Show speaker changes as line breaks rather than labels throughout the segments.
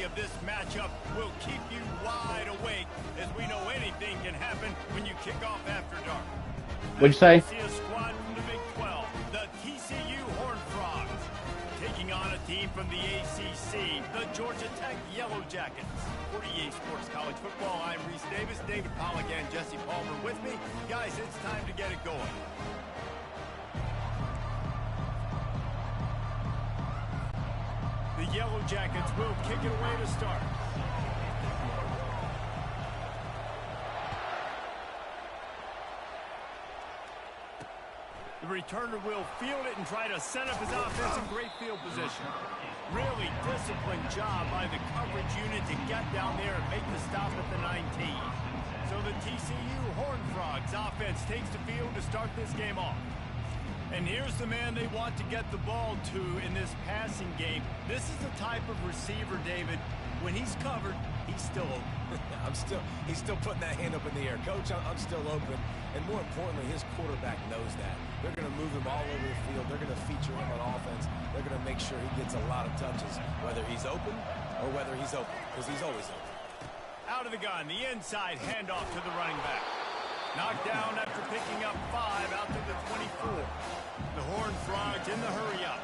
intensity of this matchup will keep you wide awake, as we know anything can happen when you kick off after dark.
What'd you say?
See a squad from the Big 12, the TCU Horned Frogs, taking on a team from the ACC, the Georgia Tech Yellow Jackets. For EA Sports College Football, I'm Reese Davis, David Pollack, and Jesse Palmer with me. Guys, it's time to get it going. The Yellow Jackets will kick it away to start. The returner will field it and try to set up his offense in great field position. Really disciplined job by the coverage unit to get down there and make the stop at the 19. So the TCU Horned Frogs offense takes the field to start this game off. And here's the man they want to get the ball to in this passing game. This is the type of receiver, David, when he's covered, he's still open.
He's still putting that hand up in the air. Coach, I'm still open. And more importantly, his quarterback knows that. They're going to move him all over the field. They're going to feature him on offense. They're going to make sure he gets a lot of touches, whether he's open or whether he's open, because he's always open.
Out of the gun, the inside handoff to the running back. Knocked down after picking up 5 out to the 24. The Horned Frogs in the hurry up.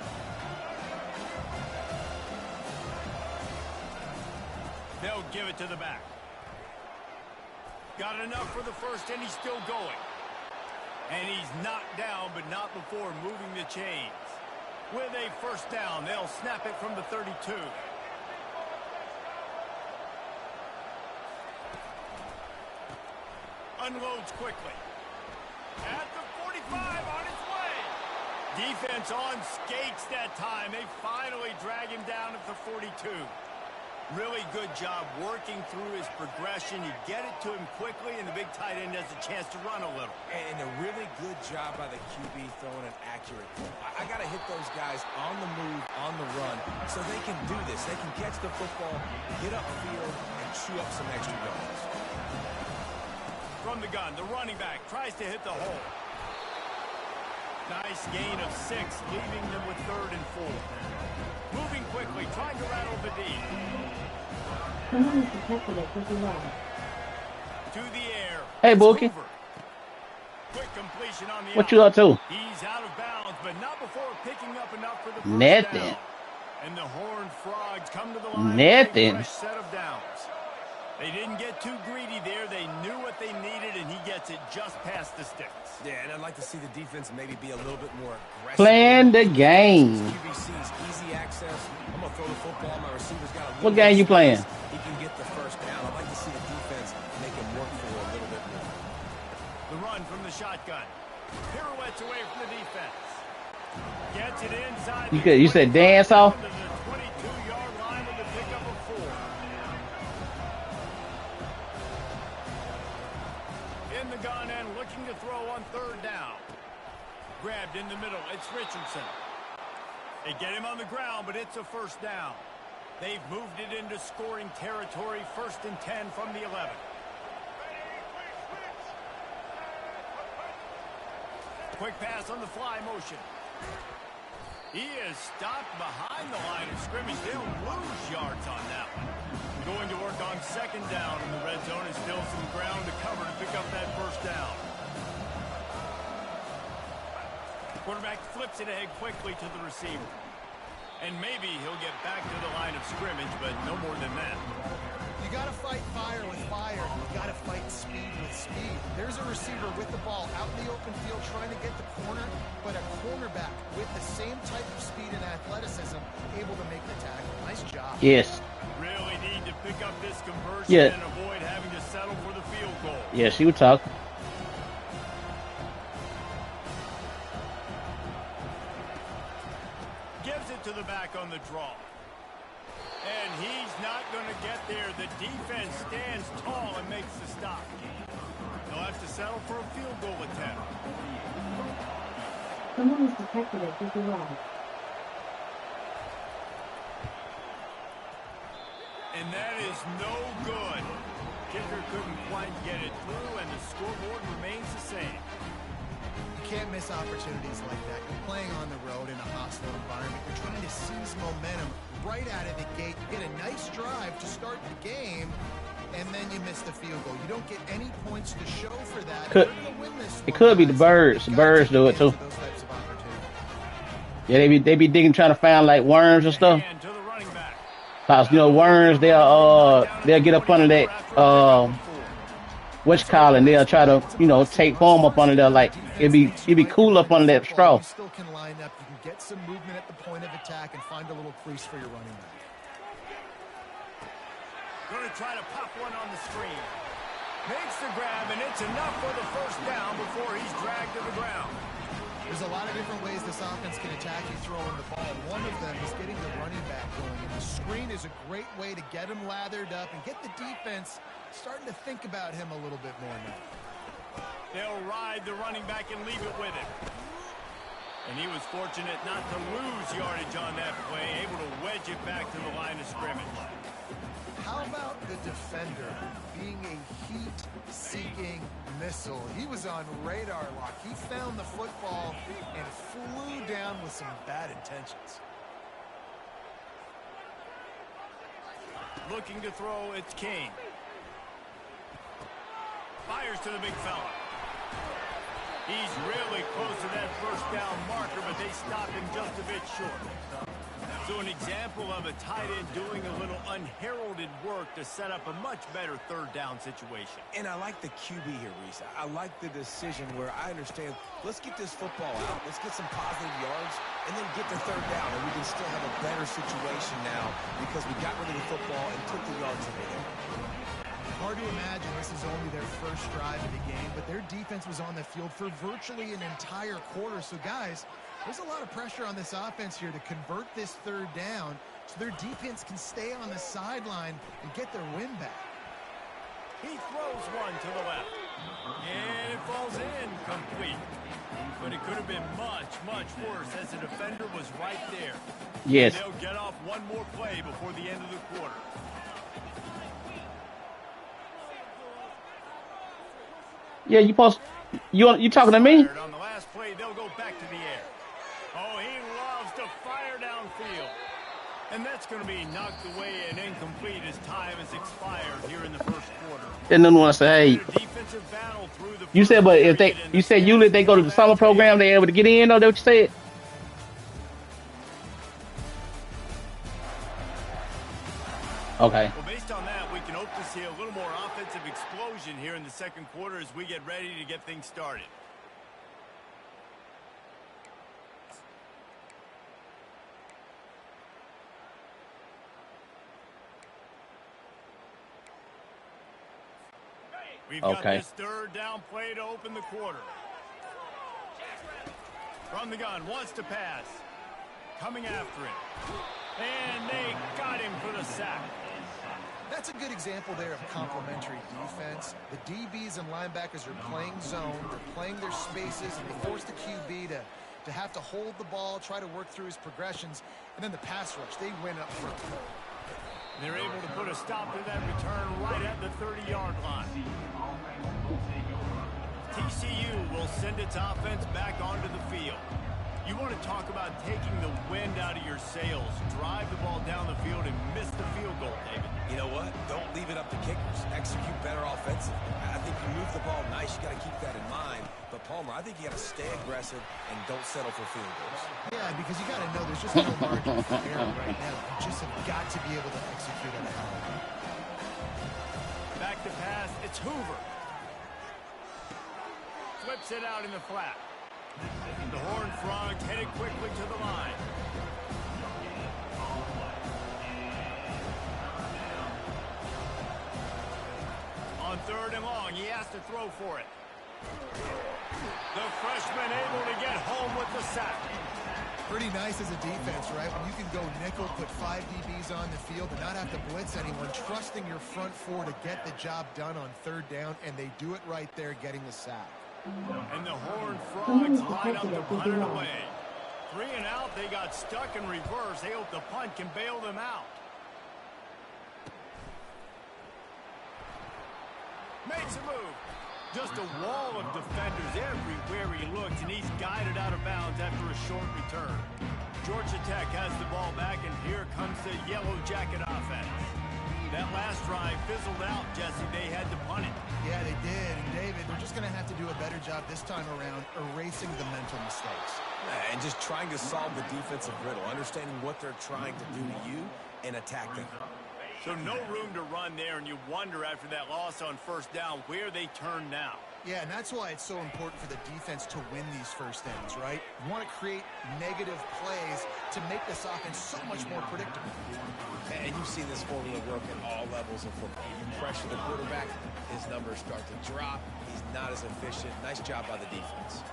They'll give it to the back. Got enough for the first, and he's still going. And he's knocked down, but not before moving the chains. With a first down, they'll snap it from the 32. Unloads quickly. At the 45, on its way. Defense on skates that time. They finally drag him down at the 42. Really good job working through his progression. You get it to him quickly, and the big tight end has a chance to run a little.
And a really good job by the QB throwing an accurate throw. I got to hit those guys on the move, on the run, so they can do this. They can catch the football, get upfield, and chew up some extra yards.
From the gun, the running back tries to hit the hole. Nice gain of 6, leaving them with 3rd and 4. Moving quickly, trying to rattle the D. To the air.
Hey, Bookie.
Quick completion on the
what you up to?
He's out of bounds, but not before picking up enough for the first
Nothing.
down. And the Horned Frogs come to the line.
Nothing.
Fresh set of downs. They didn't get too greedy there. They knew what they needed, and he gets it just past the sticks.
Yeah, and I'd like to see the defense maybe be a little bit more aggressive.
Playing the game.
QBC's easy access. I'm going to throw the football. My receiver's got a
what game you playing?
He can get the first down. I'd like to see the defense make him work for a little bit more.
The run from the shotgun. Pirouettes away from the defense. Gets it inside.
You said dance off?
To the 22-yard line with a pickup of 4. In the gun and looking to throw on 3rd down. Grabbed in the middle. It's Richardson. They get him on the ground, but it's a first down. They've moved it into scoring territory. 1st and 10 from the 11. Quick pass on the fly motion. He is stopped behind the line of scrimmage. They'll lose yards on that one. Going to work on 2nd down in the red zone, and still some ground to cover to pick up that first down. Quarterback flips it ahead quickly to the receiver. And maybe he'll get back to the line of scrimmage, but no more than that.
You got to fight fire with fire. You got to fight speed with speed. There's a receiver with the ball out in the open field trying to get the corner, but a cornerback with the same type of speed and athleticism able to make the tackle. Nice job.
Yes.
Really need to pick up this conversion
Yeah.
and avoid having to settle for the field goal.
Yeah, she would talk.
Gives it to the back on the draw. And he's not going to get there. The defense stands tall and makes the stop. They'll have to settle for a field goal attempt.
Someone is detected at GzOE.
And that is no good. Kicker couldn't quite get it through, and the scoreboard remains the same.
You can't miss opportunities like that. You're playing on the road in a hostile environment. You're trying to seize momentum right out of the gate. You get a nice drive to start the game, and then you miss the field goal. You don't get any points to show for that. You're gonna win this
It
one,
could be the
guys.
birds. The
You gotta
birds
take
do it too.
advantage of those types of opportunities.
Yeah, they be digging, trying to find like worms and stuff.
And to the running back.
Cause you know worms, they'll get up under that whatchamacallit, they'll try to take form up under there. Like it'd be cool up under that straw.
You still can line up. You can get some movement at the point of attack and find a little crease for your running back.
Going to try to pop one on the screen. Makes the grab, and it's enough for the first down before he's dragged to the ground.
There's a lot of different ways this offense can attack you throwing the ball. One of them is getting the running back going. And the screen is a great way to get him lathered up and get the defense starting to think about him a little bit more now.
They'll ride the running back and leave it with him. And he was fortunate not to lose yardage on that play, able to wedge it back to the line of scrimmage.
How about the defender being a heat-seeking missile? He was on radar lock. He found the football and flew down with some bad intentions.
Looking to throw, it's Kane. Fires to the big fella. He's really close to that first down marker, but they stopped him just a bit short. So an example of a tight end doing a little unheralded work to set up a much better third down situation.
And I like the QB here, Reese. I like the decision where I understand, let's get this football out, let's get some positive yards, and then get the third down, and we can still have a better situation now because we got rid of the football and took the yards away there.
Hard to imagine this is only their first drive of the game, but their defense was on the field for virtually an entire quarter. So, guys, there's a lot of pressure on this offense here to convert this third down so their defense can stay on the sideline and get their win back.
He throws one to the left. And it falls in complete. But it could have been much, much worse as the defender was right there.
Yes.
And they'll get off one more play before the end of the quarter.
Yeah, you talking to me?
On the last play, they'll go back to the air. Oh, he loves to fire downfield. And that's going to be knocked away and incomplete as time has expired here in the first quarter.
Then no one say, hey,
Defensive battle through the
you said, but if they go to the summer program, they able to get in, or that what you said? Okay.
Well, based on that, we can hope to see a little more offensive explosion here in the second quarter as we get ready to get things started. We've got this third down play to open the quarter. From the gun, wants to pass. Coming after him. And they got him for the sack.
That's a good example there of complementary defense. The DBs and linebackers are playing zone. They're playing their spaces, and they force the QB to have to hold the ball, try to work through his progressions. And then the pass rush, they win up front.
They're able to put a stop to that return right at the 30-yard line. TCU will send its offense back onto the field. You want to talk about taking the wind out of your sails. Drive the ball down the field and miss the field goal, David.
You know what? Don't leave it up to kickers. Execute better offensively. I think you move the ball nice. You got to keep that in mind. But, Palmer, I think you got to stay aggressive and don't settle for field goals.
Yeah, because you got to know there's just no margin for error right now. You just have got to be able to execute on it.
Back to pass. It's Hoover. Flips it out in the flat. The Horned Frogs headed quickly to the line. On third and long, he has to throw for it. The freshman able to get home with the sack.
Pretty nice as a defense, right? When you can go nickel, put 5 DBs on the field and not have to blitz anyone, trusting your front four to get the job done on third down, and they do it right there, getting the sack.
And the Horned Frogs line up to punt it away. 3 and out, they got stuck in reverse. They hope the punt can bail them out. Makes a move. Just a wall of defenders everywhere he looks, and he's guided out of bounds after a short return. Georgia Tech has the ball back, and here comes the Yellow Jacket offense. That last drive fizzled out, Jesse. They had to punt it.
Yeah, they did. And David, they're just going to have to do a better job this time around erasing the mental mistakes.
And just trying to solve the defensive riddle, understanding what they're trying to do to you and attack them.
So no room to run there, and you wonder after that loss on first down where they turn now.
Yeah, and that's why it's so important for the defense to win these first downs, right? You want to create negative plays to make this offense so much more predictable.
And you've seen this formula work at all levels of football. You pressure the quarterback, his numbers start to drop. He's not as efficient. Nice job by the defense.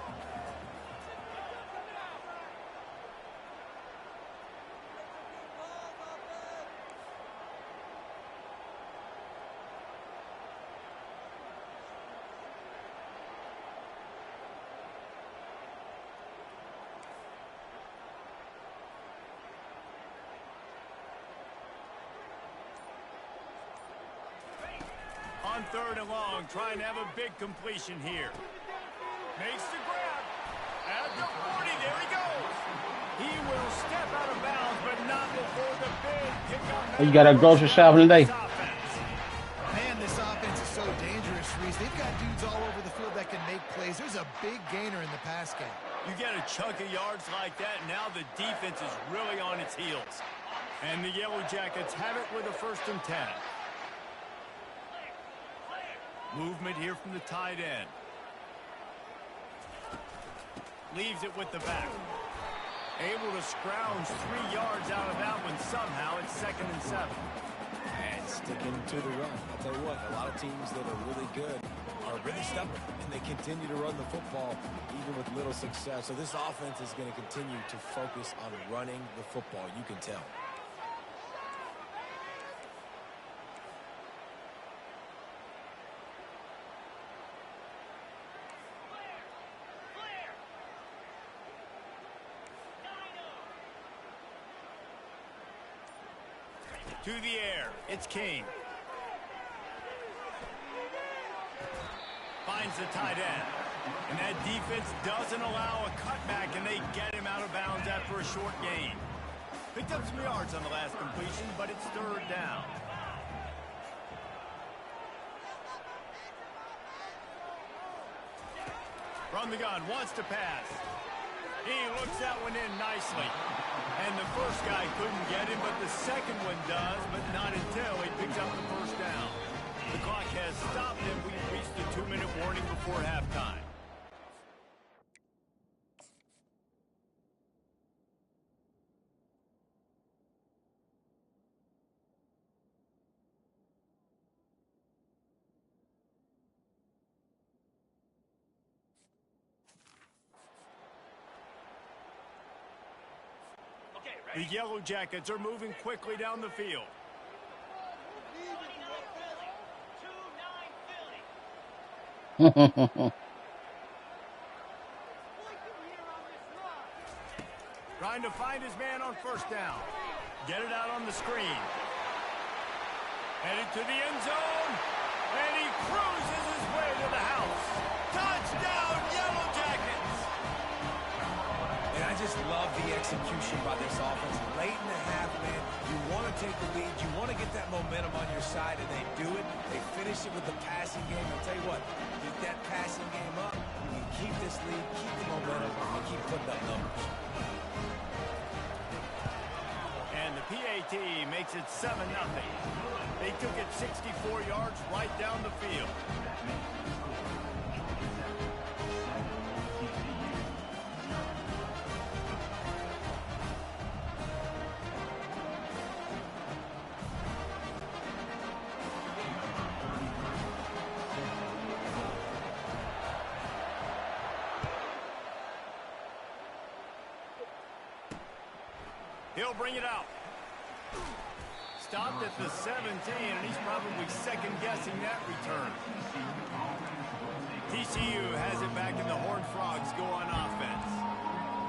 On third and long, trying to have a big completion here. Makes the grab. At the 40, there he goes. He will step out of bounds, but not before the big pickup.
You got a grocery shopping today?
Man, this offense is so dangerous, Reese. They've got dudes all over the field that can make plays. There's a big gainer in the pass game.
You get a chunk of yards like that, now the defense is really on its heels. And the Yellow Jackets have it with a 1st and 10. Movement here from the tight end. Leaves it with the back. Able to scrounge 3 yards out of that one somehow. It's 2nd and 7.
And sticking to the run. I'll tell you what, a lot of teams that are really good are really stubborn, and they continue to run the football even with little success. So this offense is going to continue to focus on running the football. You can tell.
To the air, it's King. Finds the tight end. And that defense doesn't allow a cutback, and they get him out of bounds after a short gain. Picked up some yards on the last completion, but it's 3rd down. From the gun, wants to pass. He looks that one in nicely. And the first guy couldn't get him, but the second one does, but not until he picks up the 1st down. The clock has stopped, and we've reached the 2-minute warning before halftime. The Yellow Jackets are moving quickly down the field. Trying to find his man on 1st down. Get it out on the screen. Headed to the end zone. And he cruises his way to the house. Touchdown, Yellow Jackets!
And I just love the execution by this offense. Late in the half, man, you want to take the lead. You want to get that momentum on your side, and they do it. They finish it with the passing game. I'll tell you what, get that passing game up. You can keep this lead, keep the momentum, and keep putting up numbers.
And the PAT makes it 7-0. They took it 64 yards right down the field. He'll bring it out. Stopped at the 17, and he's probably second-guessing that return. TCU has it back, and the Horned Frogs go on offense.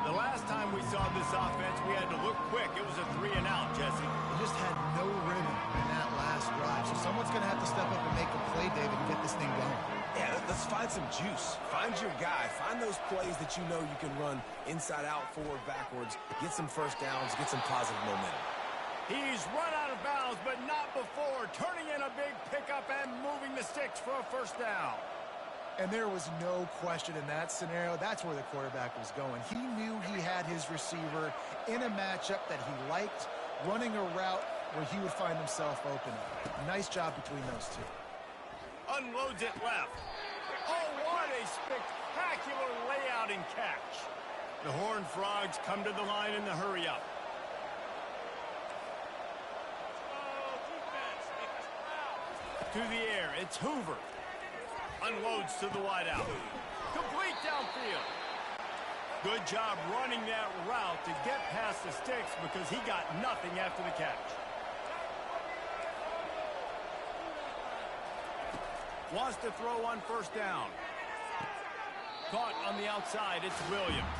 The last time we saw this offense, we had to look quick. It was a 3-and-out, Jesse.
They just had no rhythm in that last drive. So someone's going to have to step up and make a play, David, and get this thing going.
Yeah, let's find some juice. Find your guy. Find those plays that you know you can run inside out, forward, backwards. Get some first downs. Get some positive momentum.
He's run out of bounds, but not before. Turning in a big pickup and moving the sticks for a first down.
And there was no question in that scenario. That's where the quarterback was going. He knew he had his receiver in a matchup that he liked, running a route where he would find himself open. Nice job between those two.
Unloads it left. Oh, what a spectacular layout and catch. The Horned Frogs come to the line in the hurry-up. To the air, it's Hoover. Unloads to the wideout. Complete downfield. Good job running that route to get past the sticks because he got nothing after the catch. Wants to throw on first down. Caught on the outside, it's Williams.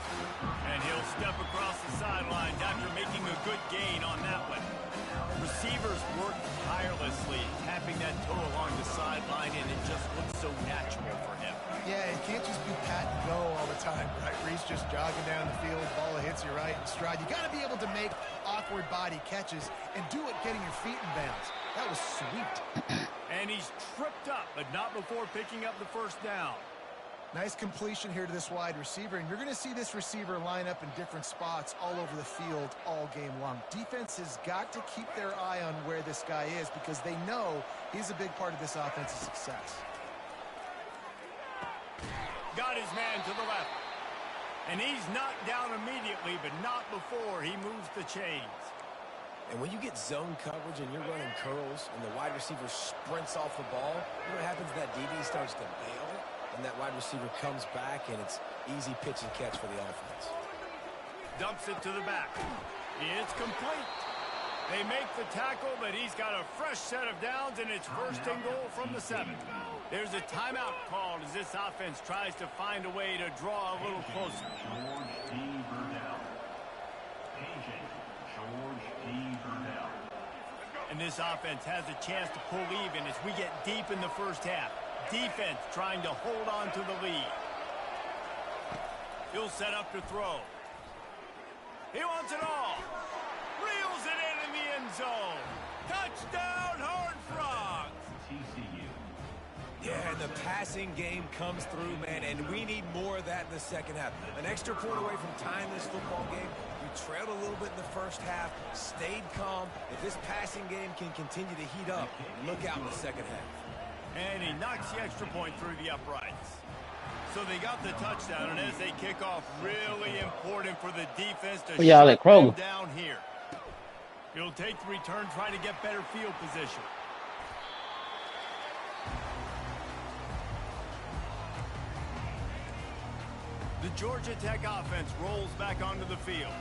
And he'll step across the sidelines after making a good gain on that one. Receivers work tirelessly, tapping that toe along the sideline, and it just looks so natural for him.
Yeah, it can't just be pat and go all the time, right? Where he's just jogging down the field, ball hits you right in stride. You got to be able to make awkward body catches and do it getting your feet in bounds. That was sweet.
And he's tripped up, but not before picking up the first down.
Nice completion here to this wide receiver, and you're going to see this receiver line up in different spots all over the field all game long. Defense has got to keep their eye on where this guy is because they know he's a big part of this offense's success.
Got his man to the left. And he's knocked down immediately, but not before he moves the chains.
And when you get zone coverage and you're running curls and the wide receiver sprints off the ball, you know what happens? That DB starts to bail, and that wide receiver comes back, and it's easy pitch and catch for the offense.
Dumps it to the back. It's complete. They make the tackle, but he's got a fresh set of downs, and it's first and goal from the 7. There's a timeout called as this offense tries to find a way to draw a little closer. And this offense has a chance to pull even as we get deep in the first half. Defense trying to hold on to the lead. He'll set up to throw. He wants it all. Reels it in the end zone. Touchdown, Horned Frogs.
Yeah, and the passing game comes through, man, and we need more of that in the second half. An extra point away from tying this football game. We trailed a little bit in the first half, stayed calm. If this passing game can continue to heat up, look out in the second half.
And he knocks the extra point through the uprights. So they got the touchdown, and as they kick off, really important for the defense to
y'all at
shut them
Kroger.
down here. He'll take the return, try to get better field position. The Georgia Tech offense rolls back onto the field.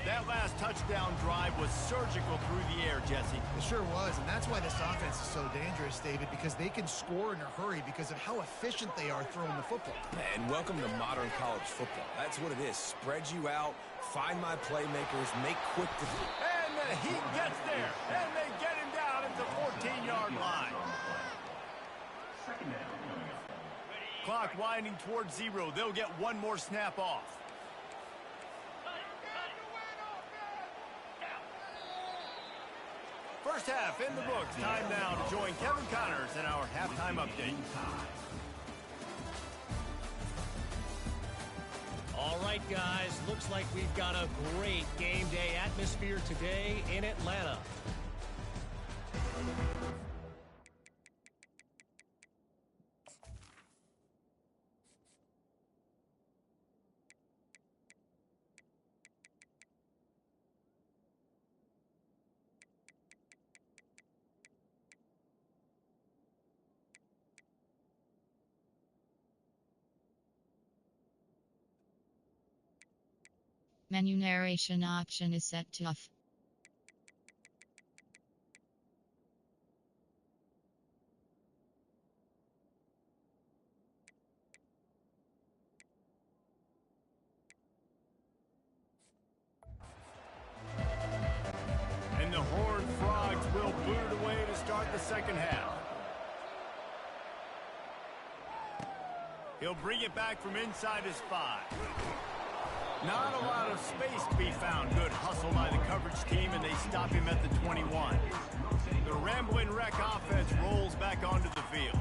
That last touchdown drive was surgical through the air, Jesse.
It sure was, and that's why this offense is so dangerous, David, because they can score in a hurry because of how efficient they are throwing the football.
And welcome to modern college football. That's what it is. Spread you out, find my playmakers, make quick decisions.
And the heat gets there, and they get him down at the 14-yard line. Clock winding towards 0. They'll get one more snap off. First half in the books. Time now to join Kevin Connors in our halftime update.
All right, guys. Looks like we've got a great game day atmosphere today in Atlanta.
Menu narration option is set to off.
And the Horned Frogs will boot it away to start the second half. He'll bring it back from inside his 5. Not a lot of space to be found. Good hustle by the coverage team, and they stop him at the 21. The rambling wreck offense rolls back onto the field.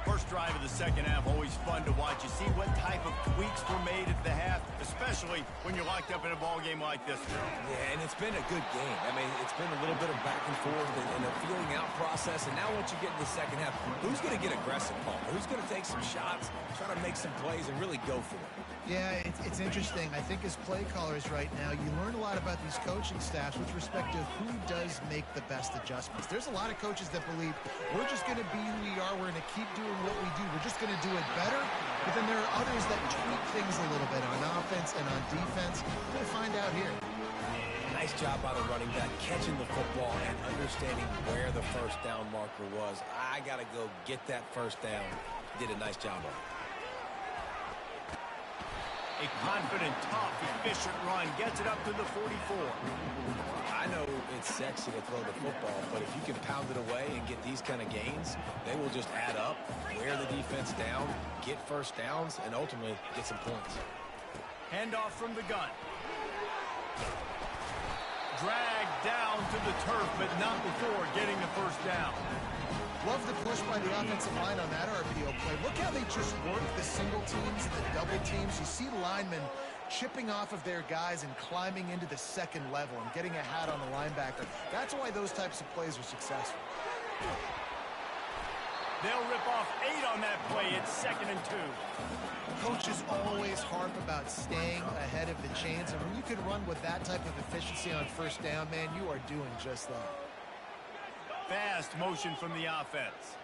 First drive of the second half, always fun to watch. You see what type of tweaks were made at the half, especially when you're locked up in a ball game like this.
Yeah, and it's been a good game. I mean, it's been a little bit of back and forth and a feeling out process. And now once you get in the second half, who's going to get aggressive, Paul? Who's going to take some shots, try to make some plays, and really go for it?
Yeah, it's interesting. I think as play callers right now, you learn a lot about these coaching staffs with respect to who does make the best adjustments. There's a lot of coaches that believe we're just going to be who we are. We're going to keep doing what we do. We're just going to do it better. But then there are others that tweak things a little bit on offense and on defense. We're going to find out here.
Nice job by the running back, catching the football and understanding where the first down marker was. I got to go get that first down. Did a nice job on it.
A confident, tough, efficient run gets it up to the 44.
I know it's sexy to throw the football, but if you can pound it away and get these kind of gains, they will just add up, wear the defense down, get first downs, and ultimately get some points.
Handoff from the gun. Dragged down to the turf, but not before getting the first down.
Love the push by the offensive line on that RPO play. Look how they just work the single teams, the double teams. You see linemen chipping off of their guys and climbing into the second level and getting a hat on the linebacker. That's why those types of plays are successful.
They'll rip off 8 on that play. It's 2nd and 2.
Coaches always harp about staying ahead of the chains, and when you can run with that type of efficiency on first down, man, you are doing just that.
Fast motion from the offense.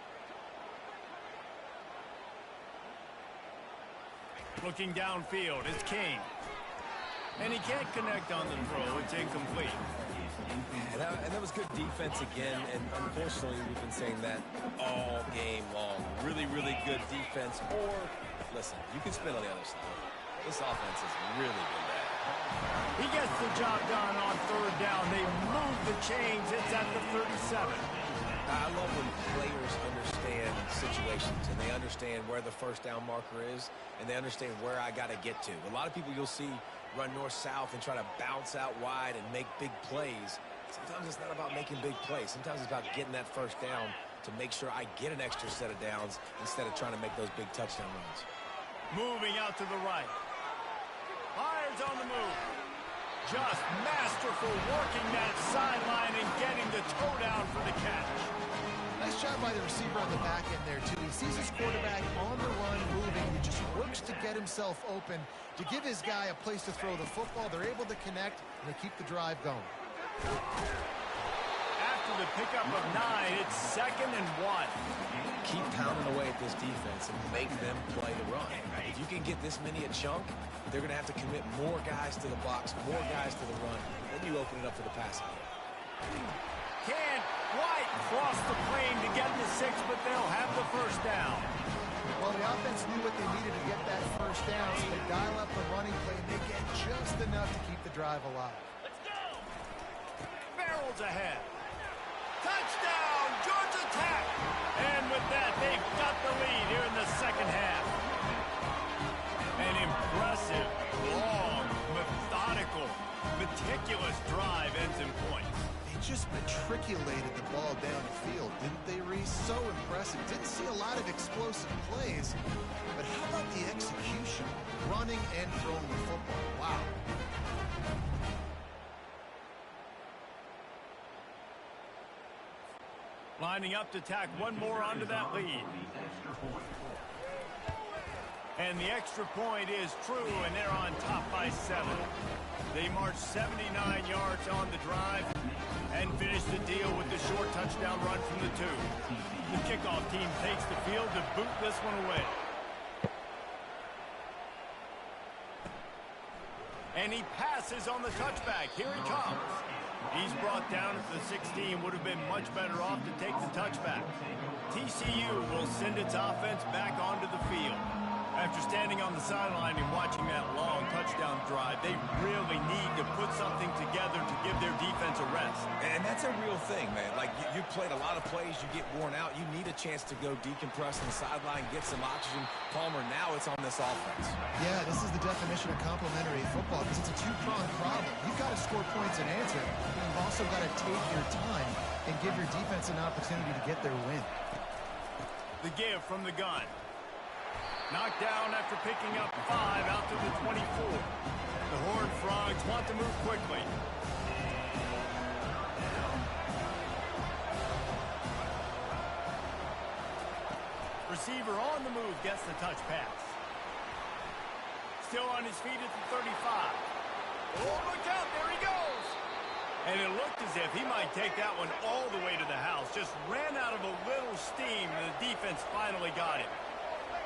Looking downfield, it's King. And he can't connect on the throw. It's incomplete.
And that was good defense again, and unfortunately we've been saying that all game long. Really, really good defense. Or, listen, you can spin on the other side. This offense has really been bad.
He gets the job done on 3rd down. They move the chains. It's at the 37.
I love when players understand situations and they understand where the first down marker is and they understand where I got to get to. A lot of people you'll see run north-south and try to bounce out wide and make big plays. Sometimes it's not about making big plays. Sometimes it's about getting that first down to make sure I get an extra set of downs instead of trying to make those big touchdown runs.
Moving out to the right. Fires on the move. Just masterful working that sideline and getting the toe down for the catch.
Nice job by the receiver on the back end there, too. He sees his quarterback on the run moving. He just works to get himself open, to give his guy a place to throw the football. They're able to connect, and they keep the drive going.
After the pickup of 9, it's 2nd and 1.
Keep pounding away at this defense and make them play the run. If you can get this many a chunk, they're going to have to commit more guys to the box, more guys to the run. Then you open it up for the passing.
Can't quite cross the plane to get the 6, but they'll have the first down.
Well, the offense knew what they needed to get that first down, so they dial up the running play, and they get just enough to keep the drive alive.
Let's go! Barrels ahead. Touchdown, Georgia Tech! And with that, they've got the lead here in the second half. An impressive, long, methodical, meticulous drive ends in points.
They just matriculated the ball down the field, didn't they, Reese? So impressive. Didn't see a lot of explosive plays, but how about the execution? Running and throwing the football. Wow.
Lining up to tack one more onto that lead. And the extra point is true, and they're on top by 7. They march 79 yards on the drive and finish the deal with the short touchdown run from the 2. The kickoff team takes the field to boot this one away. And he passes on the touchback. Here he comes. He's brought down at the 16. Would have been much better off to take the touchback. TCU will send its offense back onto the field. After standing on the sideline and watching that long touchdown drive, they really need to put something together to give their defense a rest.
And that's a real thing, man. Like, you played a lot of plays, you get worn out. You need a chance to go decompress on the sideline, get some oxygen. Palmer, now it's on this offense.
Yeah, this is the definition of complementary football because it's a two-pronged problem. You've got to score points and answer, but you've also got to take your time and give your defense an opportunity to get their win.
The give from the gun. Knocked down after picking up 5 out to the 24. The Horned Frogs want to move quickly. Receiver on the move gets the touch pass. Still on his feet at the 35. Oh, look out, there he goes. And it looked as if he might take that one all the way to the house. Just ran out of a little steam, and the defense finally got him.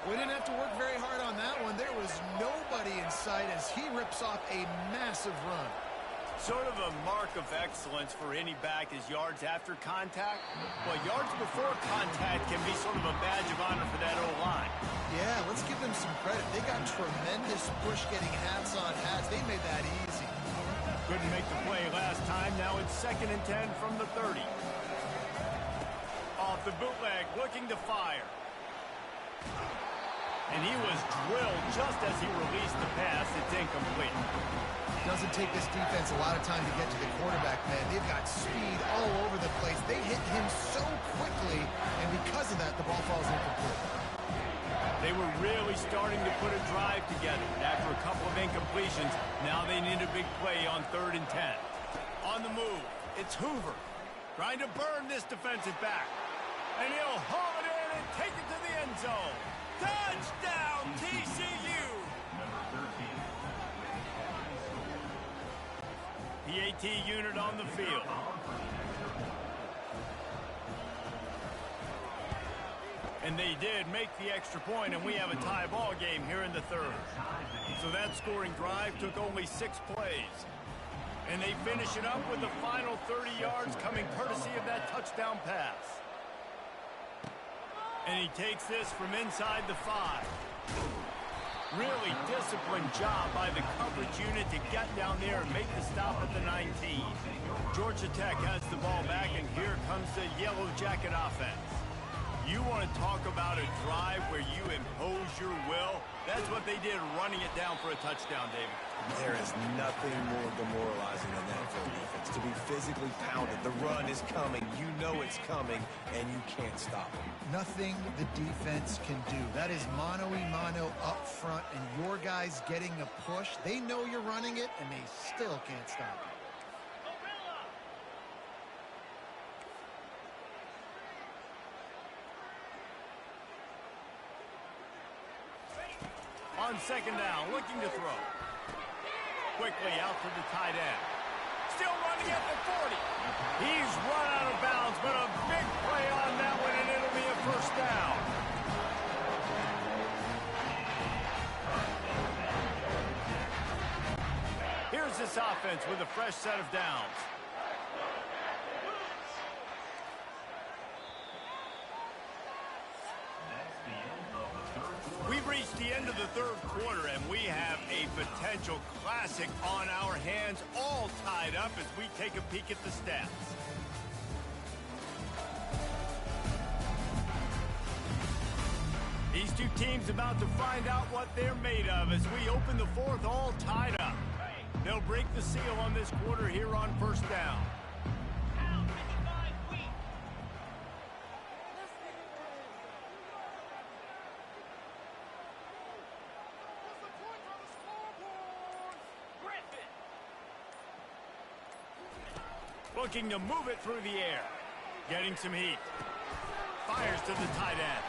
We didn't have to work very hard on that one. There was nobody in sight as he rips off a massive run.
Sort of a mark of excellence for any back is yards after contact. Well, yards before contact can be sort of a badge of honor for that O-line.
Yeah, let's give them some credit. They got tremendous push getting hats on hats. They made that easy.
Couldn't make the play last time. Now it's 2nd and 10 from the 30. Off the bootleg, looking to fire. And he was drilled just as he released the pass. It's incomplete.
Doesn't take this defense a lot of time to get to the quarterback, man. They've got speed all over the place. They hit him so quickly, and because of that, the ball falls incomplete.
They were really starting to put a drive together. After a couple of incompletions, now they need a big play on 3rd and 10. On the move, it's Hoover trying to burn this defensive back. And he'll haul it in and take it to the end zone. Touchdown, TCU! PAT unit on the field. And they did make the extra point, and we have a tie ball game here in the 3rd. So that scoring drive took only 6 plays. And they finish it up with the final 30 yards coming courtesy of that touchdown pass. And he takes this from inside the 5. Really disciplined job by the coverage unit to get down there and make the stop at the 19. Georgia Tech has the ball back, and here comes the Yellow Jacket offense. You want to talk about a drive where you impose your will? That's what they did, running it down for a touchdown, David.
There is nothing more demoralizing than that for a defense. To be physically pounded. The run is coming. You know it's coming, and you can't stop it.
Nothing the defense can do. That is mano-a-mano up front, and your guys getting a push. They know you're running it, and they still can't stop it.
On 2nd down, looking to throw. Quickly out to the tight end. Still running at the 40. He's run out of bounds, but a big play on that one, and it'll be a 1st down. Here's this offense with a fresh set of downs. We've reached the end of the 3rd quarter, and we have a potential classic on our hands, all tied up as we take a peek at the stats. These two teams about to find out what they're made of as we open the 4th all tied up. They'll break the seal on this quarter here on 1st down. Looking to move it through the air. Getting some heat. Fires to the tight end.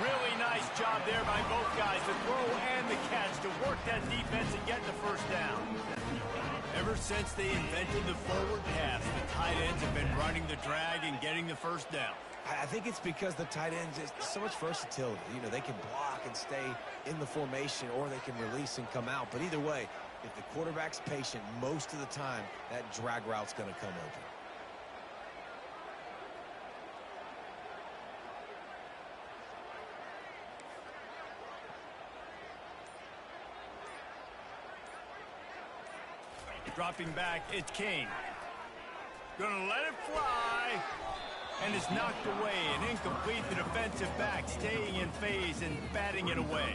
Really nice job there by both guys, the throw and the catch, to work that defense and get the 1st down. Ever since they invented the forward pass, the tight ends have been running the drag and getting the 1st down.
I think it's because the tight ends is so much versatility. You know, they can block and stay in the formation, or they can release and come out. But either way, if the quarterback's patient most of the time, that drag route's going to come open.
Dropping back, it's King. Gonna let it fly. And it's knocked away and incomplete. The defensive back staying in phase and batting it away.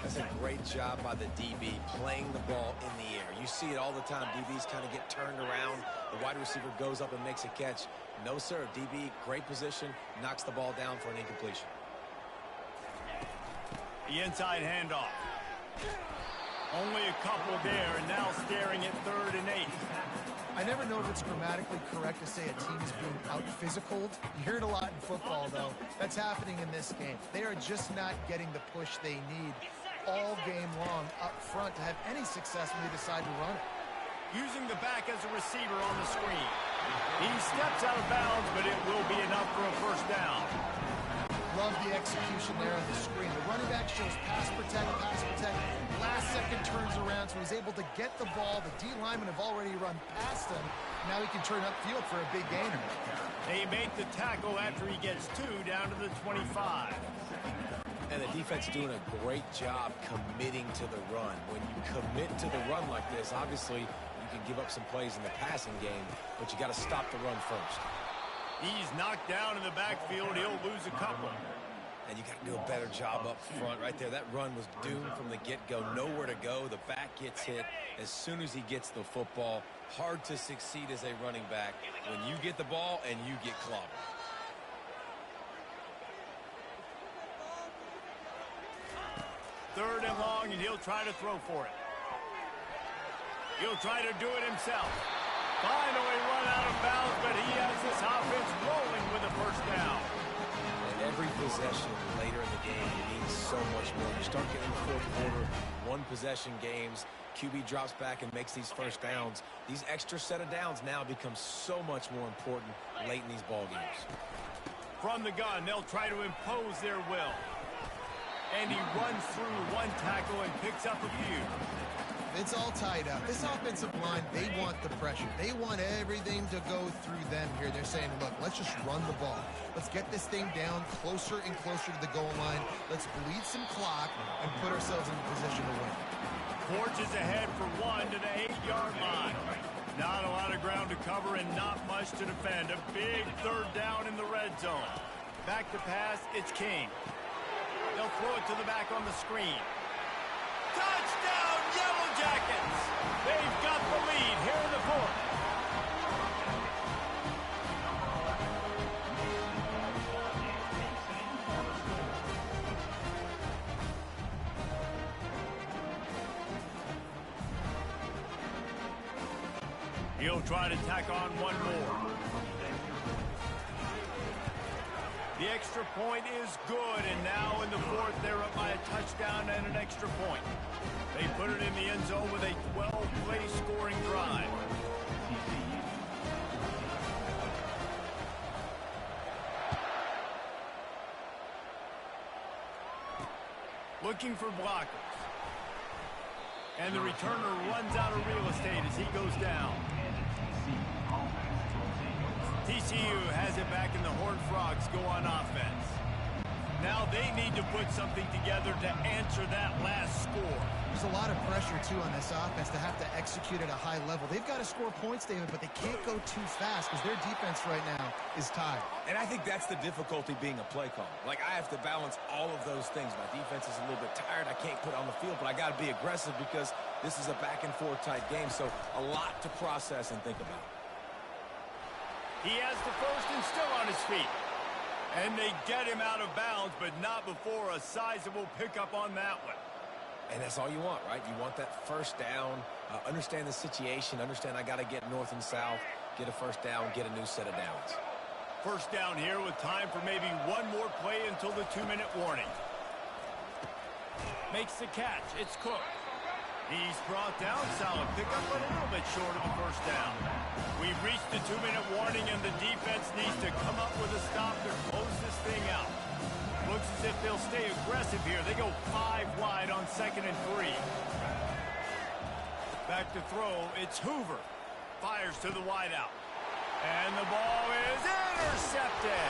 That's a great job by the DB playing the ball in the air. You see it all the time. DBs kind of get turned around. The wide receiver goes up and makes a catch. No, sir. DB, great position, knocks the ball down for an incompletion.
The inside handoff. Only a couple there, and now staring at 3rd and 8.
I never know if it's grammatically correct to say a team is being out-physicaled. You hear it a lot in football, though. That's happening in this game. They are just not getting the push they need all game long up front to have any success when they decide to run it.
Using the back as a receiver on the screen. He steps out of bounds, but it will be enough for a first down.
Love the execution there on the screen. The running back shows pass protect. Last second turns around, so he's able to get the ball. The D linemen have already run past him. Now he can turn upfield for a big gainer.
They make the tackle after he gets 2 down to the 25.
And the defense doing a great job committing to the run. When you commit to the run like this, obviously you can give up some plays in the passing game, but you got to stop the run first.
He's knocked down in the backfield. He'll lose a couple.
And you got to do a better job up front right there. That run was doomed from the get-go. Nowhere to go. The back gets hit as soon as he gets the football. Hard to succeed as a running back when you get the ball and you get clobbered.
Third and long, and he'll try to throw for it. He'll try to do it himself. Finally run out of bounds, but he has this offense rolling with a first down.
And every possession later in the game means so much more. You start getting the fourth quarter, one-possession games, QB drops back and makes these first downs. These extra set of downs now become so much more important late in these ball games.
From the gun, they'll try to impose their will. And he runs through one tackle and picks up a few.
It's all tied up. This offensive line, they want the pressure. They want everything to go through them here. They're saying, look, let's just run the ball. Let's get this thing down closer and closer to the goal line. Let's bleed some clock and put ourselves in a position to win.
Forges ahead for 1 to the 8-yard line. Not a lot of ground to cover and not much to defend. A big third down in the red zone. Back to pass, it's King. They'll throw it to the back on the screen. Touchdown, Yellow Jackets! They've got the lead here in the fourth. He'll try to tack on one more. The extra point is good, and now in the fourth, they're up by a touchdown and an extra point. They put it in the end zone with a 12-play scoring drive. Looking for blockers. And the returner runs out of real estate as he goes down. TCU has it back and the Horned Frogs go on offense. Now they need to put something together to answer that last score.
There's a lot of pressure, too, on this offense to have to execute at a high level. They've got to score points, David, but they can't go too fast because their defense right now is tired. And I think that's the difficulty being a play caller. Like, I have to balance all of those things. My defense is a little bit tired. I can't put it on the field, but I got to be aggressive because this is a back-and-forth type game, so a lot to process and think about.
He has the first and still on his feet. And they get him out of bounds, but not before a sizable pickup on that one.
And that's all you want, right? You want that first down, understand the situation, understand I got to get north and south, get a first down, get a new set of downs.
First down here with time for maybe one more play until the 2-minute warning. Makes the catch. It's Cook. He's brought down, solid pickup, but a little bit short of the first down. We've reached the 2-minute warning, and the defense needs to come up with a stop to close this thing out. Looks as if they'll stay aggressive here. They go 5 wide on 2nd and 3. Back to throw, it's Hoover. Fires to the wideout. And the ball is intercepted.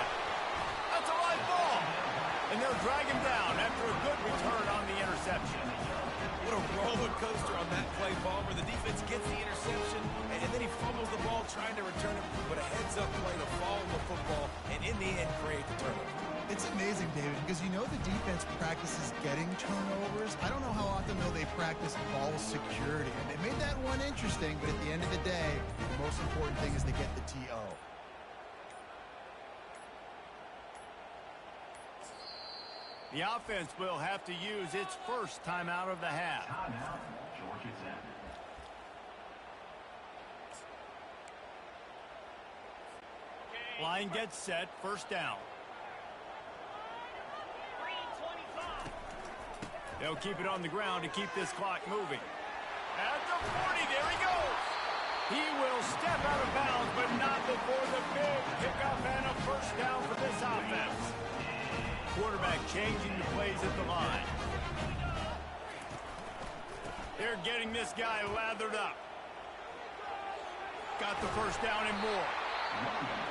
That's a live ball. And they'll drag him down after a good return on the interception.
What a roller coaster on that play, Palmer. The defense gets the interception, and then he fumbles the ball trying to return it, but a heads-up play to follow the football, and in the end, create the turnover.
It's amazing, David, because you know the defense practices getting turnovers. I don't know how often, though, they practice ball security. And they made that one interesting, but at the end of the day, the most important thing is to get the TO.
The offense will have to use its first timeout of the half. Line gets set, first down. They'll keep it on the ground to keep this clock moving. At the 40, there he goes. He will step out of bounds, but not before the big pickup and a first down for this offense. Quarterback changing the plays at the line. They're getting this guy lathered up. Got the first down and more.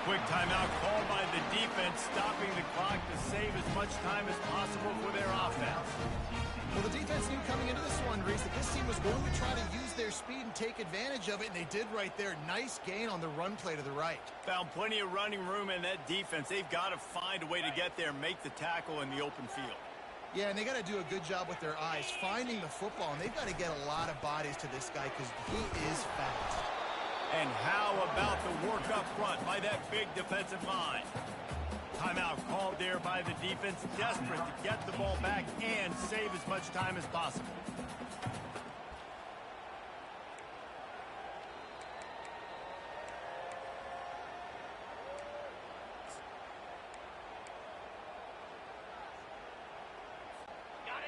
Quick timeout called by the defense, stopping the clock to save as much time as possible for their offense.
Well, the defense knew coming into this one, Reese, that this team was going to try to use their speed and take advantage of it, and they did right there. Nice gain on the run play to the right.
Found plenty of running room in that defense. They've got to find a way to get there and make the tackle in the open field.
Yeah, and they got to do a good job with their eyes, finding the football, and they've got to get a lot of bodies to this guy because he is fast.
And how about the work up front by that big defensive line? Timeout called there by the defense, desperate to get the ball back and save as much time as possible.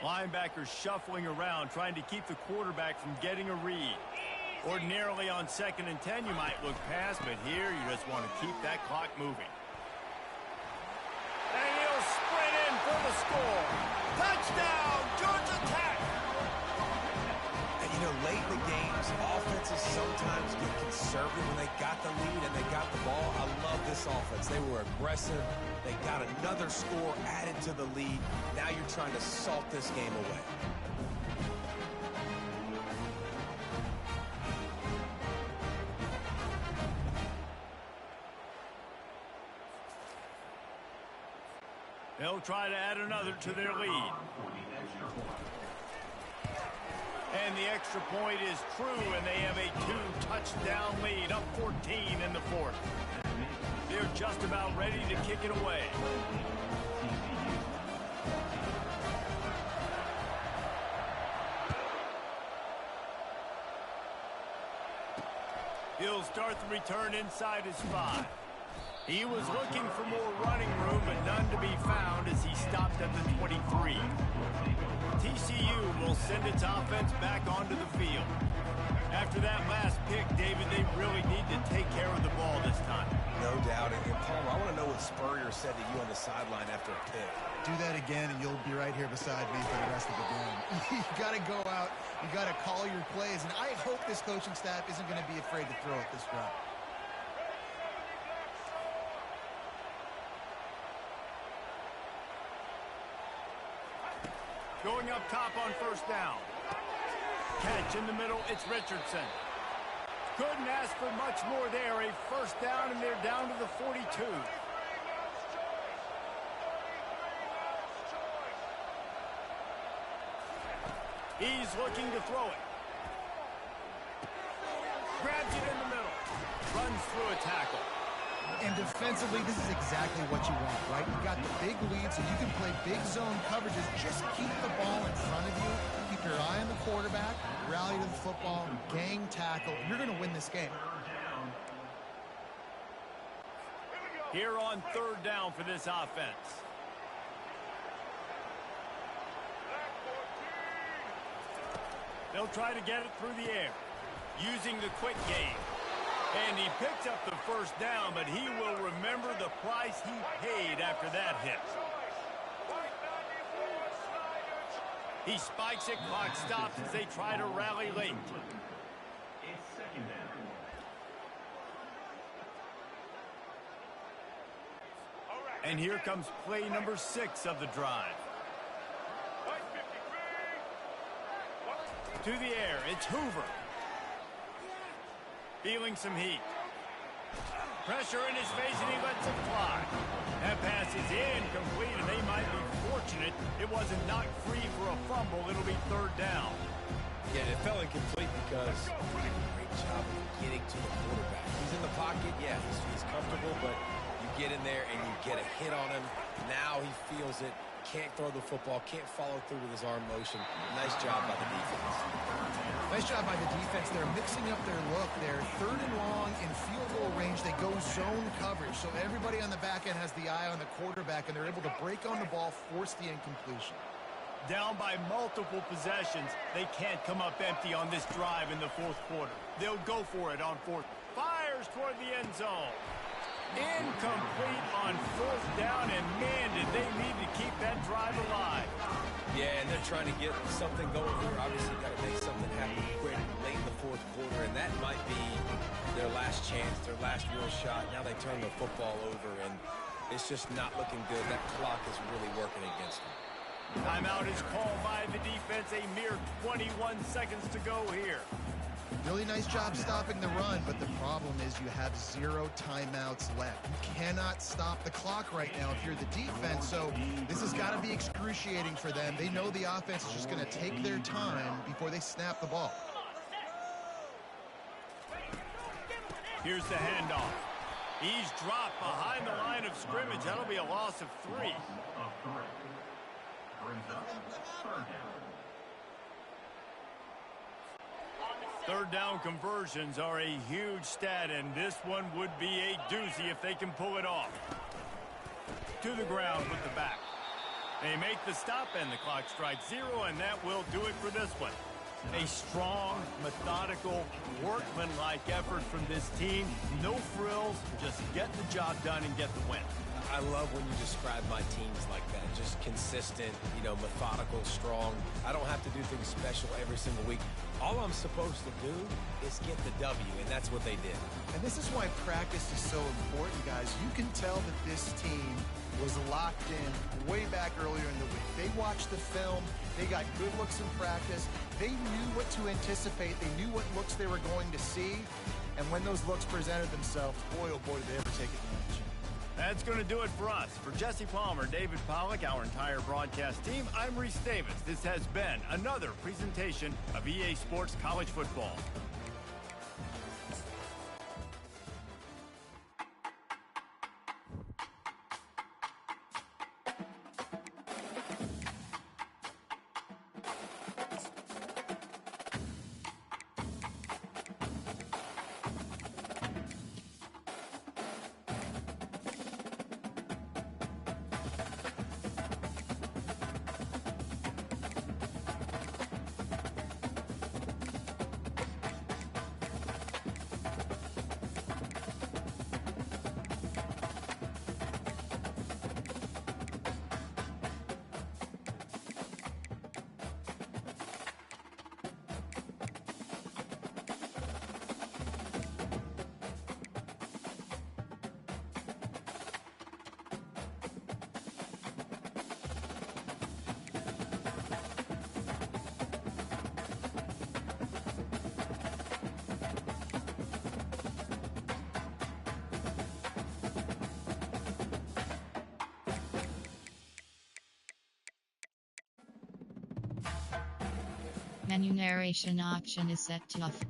Linebackers shuffling around, trying to keep the quarterback from getting a read. Ordinarily on 2nd and 10, you might look past, but here you just want to keep that clock moving. And he'll sprint in for the score. Touchdown, Georgia Tech!
And you know, late in the games, offenses sometimes get conservative when they got the lead and they got the ball. I love this offense. They were aggressive. They got another score added to the lead. Now you're trying to salt this game away.
They'll try to add another to their lead. And the extra point is true, and they have a 2-touchdown lead, up 14 in the fourth. They're just about ready to kick it away. He'll start the return inside his 5. He was looking for more running room, but none to be found as he stopped at the 23. TCU will send its offense back onto the field. After that last pick, David, they really need to take care of the ball this time.
No doubt. And Palmer, I want to know what Spurrier said to you on the sideline after a pick.
Do that again, and you'll be right here beside me for the rest of the game. You got to go out. You got to call your plays, and I hope this coaching staff isn't going to be afraid to throw it this route.
Going up top on first down. Catch in the middle, it's Richardson. Couldn't ask for much more there. A first down, and they're down to the 42. He's looking to throw it. Grabs it in the middle. Runs through a tackle.
And defensively, this is exactly what you want, right? You've got the big lead, so you can play big zone coverages. Just keep the ball in front of you. Keep your eye on the quarterback. Rally to the football. Gang tackle. You're going to win this game.
Here on third down for this offense. They'll try to get it through the air, using the quick game. And he picks up the first down, but he will remember the price he paid after that hit. He spikes it, clock stops as they try to rally late.
It's second down.
All right,
And here comes play number 6 of the drive. To the air, it's Hoover. Feeling some heat. Pressure in his face, and he lets it fly. That pass is incomplete, and they might be fortunate it wasn't knocked free for a fumble. It'll be 3rd down.
Yeah, it fell incomplete because great job of getting to the quarterback. He's in the pocket, yeah, he's comfortable, but you get in there and you get a hit on him. Now he feels it, can't throw the football, can't follow through with his arm motion. Nice job by the defense.
Nice job by the defense. They're mixing up their look. They're 3rd and long in field goal range. They go zone coverage. So everybody on the back end has the eye on the quarterback, and they're able to break on the ball, force the incompletion.
Down by multiple possessions, they can't come up empty on this drive in the 4th quarter. They'll go for it on 4th. Fires toward the end zone. Incomplete on 4th down, and man, did they need to keep that drive alive.
Yeah, and they're trying to get something going here. Obviously, got to make something happen quick late in the 4th quarter, and that might be their last chance, their last real shot. Now they turn the football over, and it's just not looking good. That clock is really working against them.
Timeout is called by the defense. A mere 21 seconds to go here.
Really nice job stopping the run, but the problem is you have 0 timeouts left. You cannot stop the clock right now if you're the defense, so this has got to be excruciating for them. They know the offense is just going to take their time before they snap the ball.
Here's the handoff. He's dropped behind the line of scrimmage. That'll be a loss of 3.
Brings up 3rd down.
3rd down conversions are a huge stat, and this one would be a doozy if they can pull it off. To the ground with the back. They make the stop, and the clock strikes 0, and that will do it for this one. A strong, methodical, workmanlike effort from this team. No frills, just get the job done and get the win.
I love when you describe my teams like that. Just consistent, methodical, strong. I don't have to do things special every single week. All I'm supposed to do is get the W, and that's what they did.
And this is why practice is so important, guys. You can tell that this team was locked in way back earlier in the week. They watched the film. They got good looks in practice. They knew what to anticipate. They knew what looks they were going to see. And when those looks presented themselves, boy, oh boy, did they ever take advantage.
That's going to do it for us. For Jesse Palmer, David Pollack, our entire broadcast team, I'm Reese Davis. This has been another presentation of EA Sports College Football.
Menu narration option is set to off.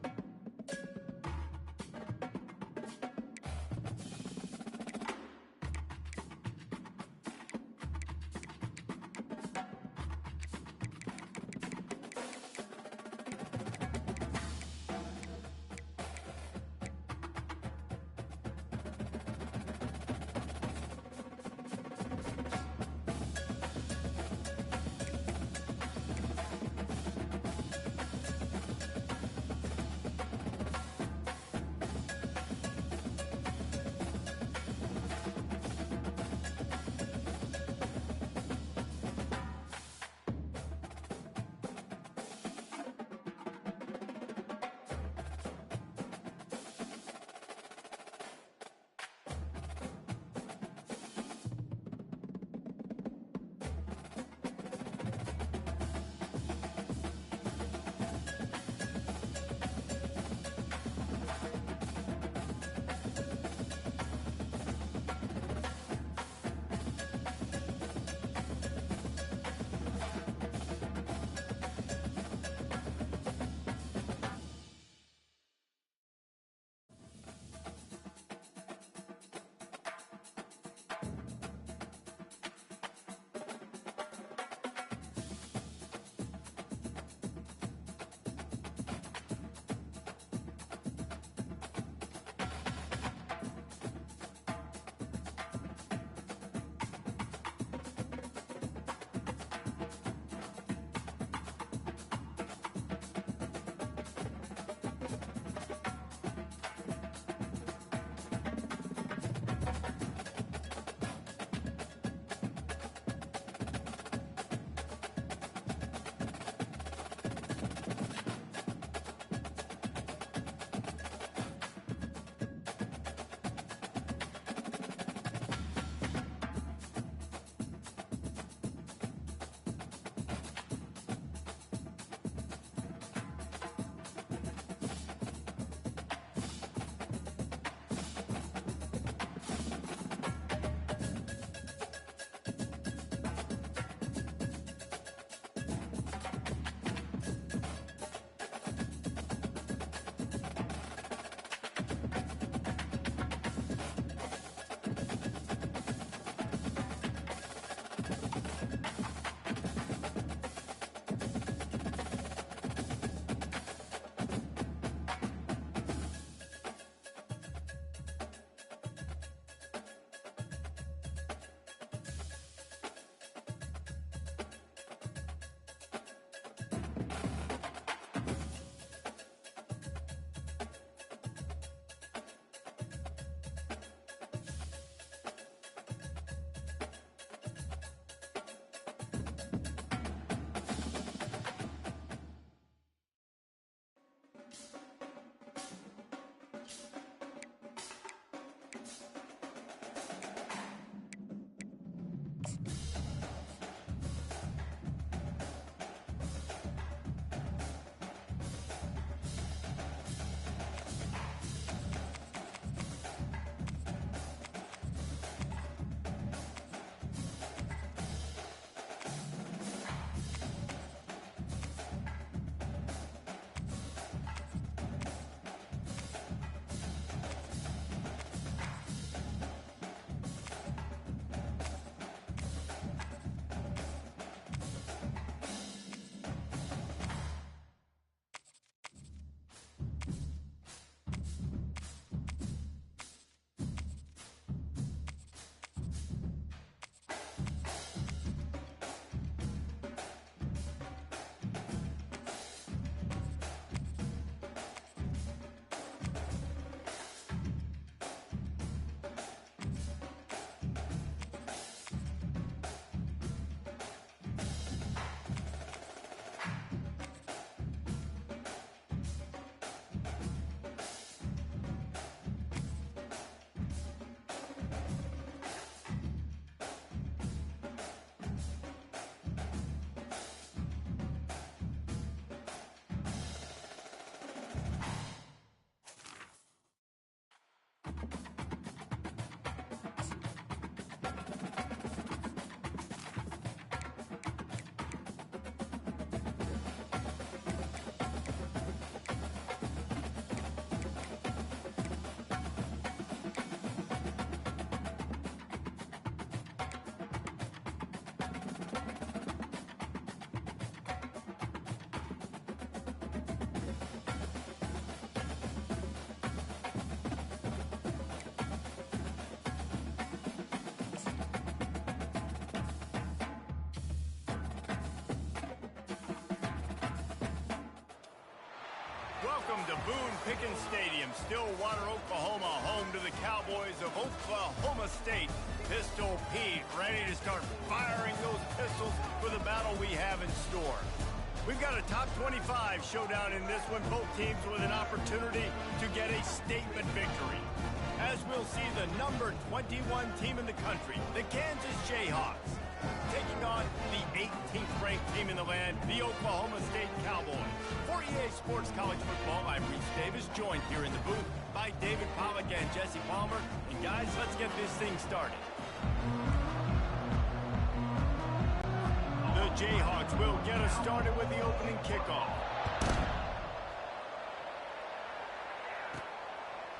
Welcome to Boone Pickens Stadium, Stillwater, Oklahoma, home to the Cowboys of Oklahoma State. Pistol Pete ready to start firing those pistols for the battle we have in store. We've got a top 25 showdown in this one, both teams with an opportunity to get a statement victory. As we'll see the number 21 team in the country, the Kansas Jayhawks, taking on the 18th ranked team in the land, the Oklahoma State Cowboys. For EA Sports College Football, I'm Reese Davis, joined here in the booth by David Pollack and Jesse Palmer. And guys, let's get this thing started. The Jayhawks will get us started with the opening kickoff.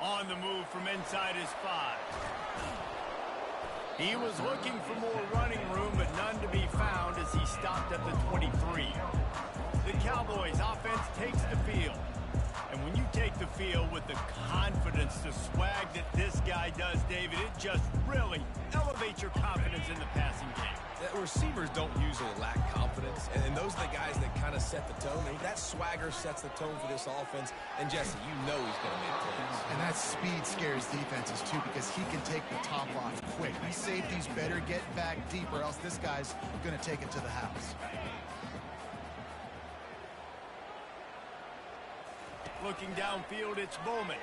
On the move from inside his 5. He was looking for more running room, but none to be found as he stopped at the 23. The Cowboys offense takes the field. And when you take the field with the confidence, the swag that this guy does, David, it just really elevates your confidence in the passing game.
Receivers don't usually lack confidence, and those are the guys that kind of set the tone. And that swagger sets the tone for this offense. And Jesse, you know he's going to make plays.
And that speed scares defenses too, because he can take the top off quick. These safeties better get back deep, or else this guy's going to take it to the house.
Looking downfield, it's Bowman.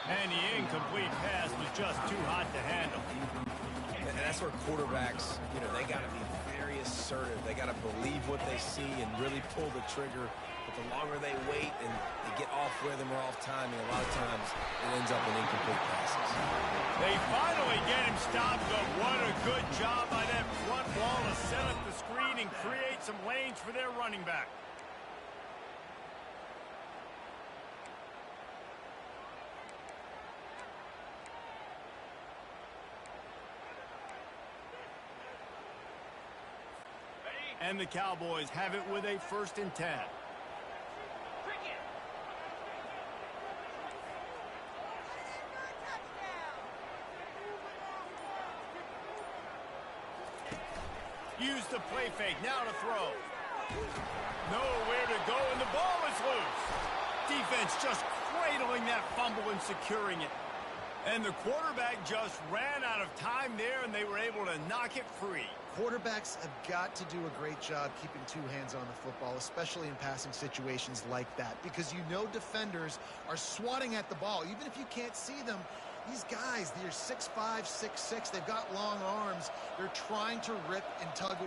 And the incomplete pass was just too hot to handle.
And that's where quarterbacks, they got to be very assertive. They got to believe what they see and really pull the trigger. But the longer they wait and they get off rhythm or off timing, a lot of times it ends up in incomplete passes.
They finally get him stopped, but what a good job by that front wall to set up the screen and create some lanes for their running back. And the Cowboys have it with a 1st and 10. Use the play fake, now to throw. Nowhere to go, and the ball is loose. Defense just cradling that fumble and securing it. And the quarterback just ran out of time there, and they were able to knock it free.
Quarterbacks have got to do a great job keeping 2 hands on the football, especially in passing situations like that, because defenders are swatting at the ball. Even if you can't see them, these guys, they're 6'5", 6'6", they've got long arms. They're trying to rip and tug.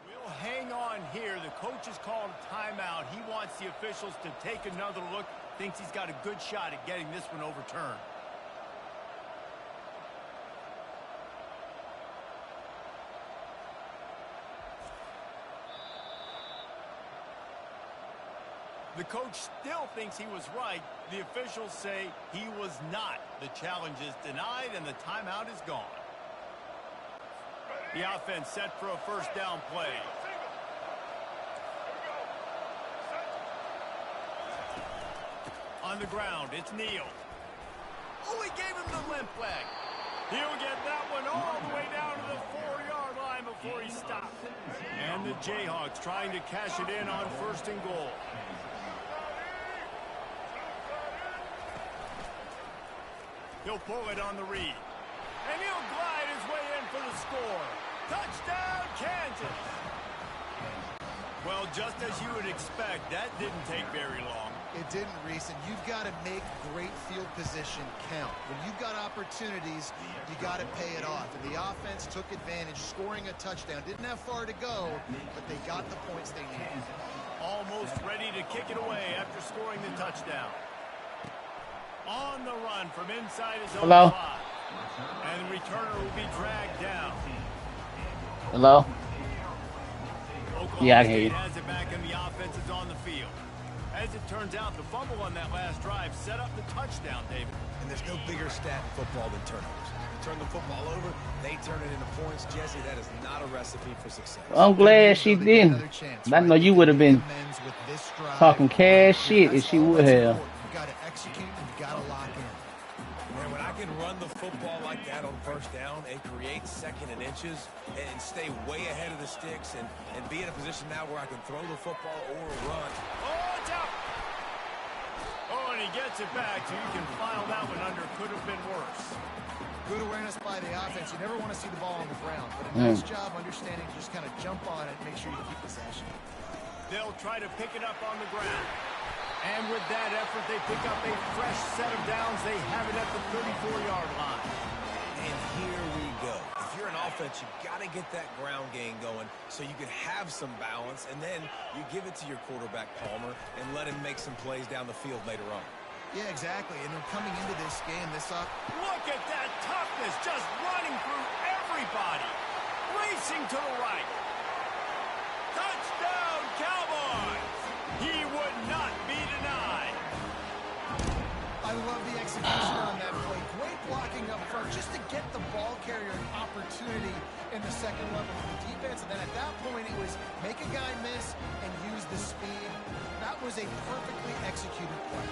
We'll hang on here. The coach has called a timeout. He wants the officials to take another look. Thinks he's got a good shot at getting this one overturned. The coach still thinks he was right. The officials say he was not. The challenge is denied, and the timeout is gone. The offense set for a 1st down play. On the ground, it's Neal. Oh, he gave him the limp leg. He'll get that one all the way down to the 4-yard line before he stopped. And the Jayhawks trying to cash it in on 1st and goal. He'll pull it on the read. And he'll glide his way in for the score. Touchdown, Kansas! Well, just as you would expect, that didn't take very long.
It didn't, Reese, and you've got to make great field position count. When you've got opportunities, you got to pay it off. And the offense took advantage, scoring a touchdown. Didn't have far to go, but they got the points they needed.
Almost ready to kick it away after scoring the touchdown. On the run from inside his own 5. And the returner will be dragged down.
Hello?
Oklahoma
Yeah, I can hear you.
State has it back and the offense is on the field. As it turns out, the fumble on that last drive set up the touchdown, David.
And there's no bigger stat in football than turnovers. You turn the football over, they turn it into points. Jesse, that is not a recipe for success.
I'm glad she didn't. I know you would have been talking cash shit if she would have.
You got to execute and you got to lock in.
And when I can run the football like that on first down and create second and inches and stay way ahead of the sticks and be in a position now where I can throw the football or run.
Oh, it's out. Oh, and he gets it back, so you can file that one under. Could have been worse.
Good awareness by the offense. You never want to see the ball on the ground, but a nice job understanding to just kind of jump on it and make sure you keep possession.
They'll try to pick it up on the ground. And with that effort, they pick up a fresh set of downs. They have it at the 34-yard line.
And here we go. If you're an offense, you've got to get that ground game going so you can have some balance, and then you give it to your quarterback, Palmer, and let him make some plays down the field later on.
Yeah, exactly. And then coming into this game,
Look at that toughness, just running through everybody. Racing to the right. Touchdown, Cowboys! He would not be denied.
I love the execution on that play. Great blocking up front just to get the ball carrier an opportunity in the second level of the defense. And then at that point, it was make a guy miss and use the speed. That was a perfectly executed play.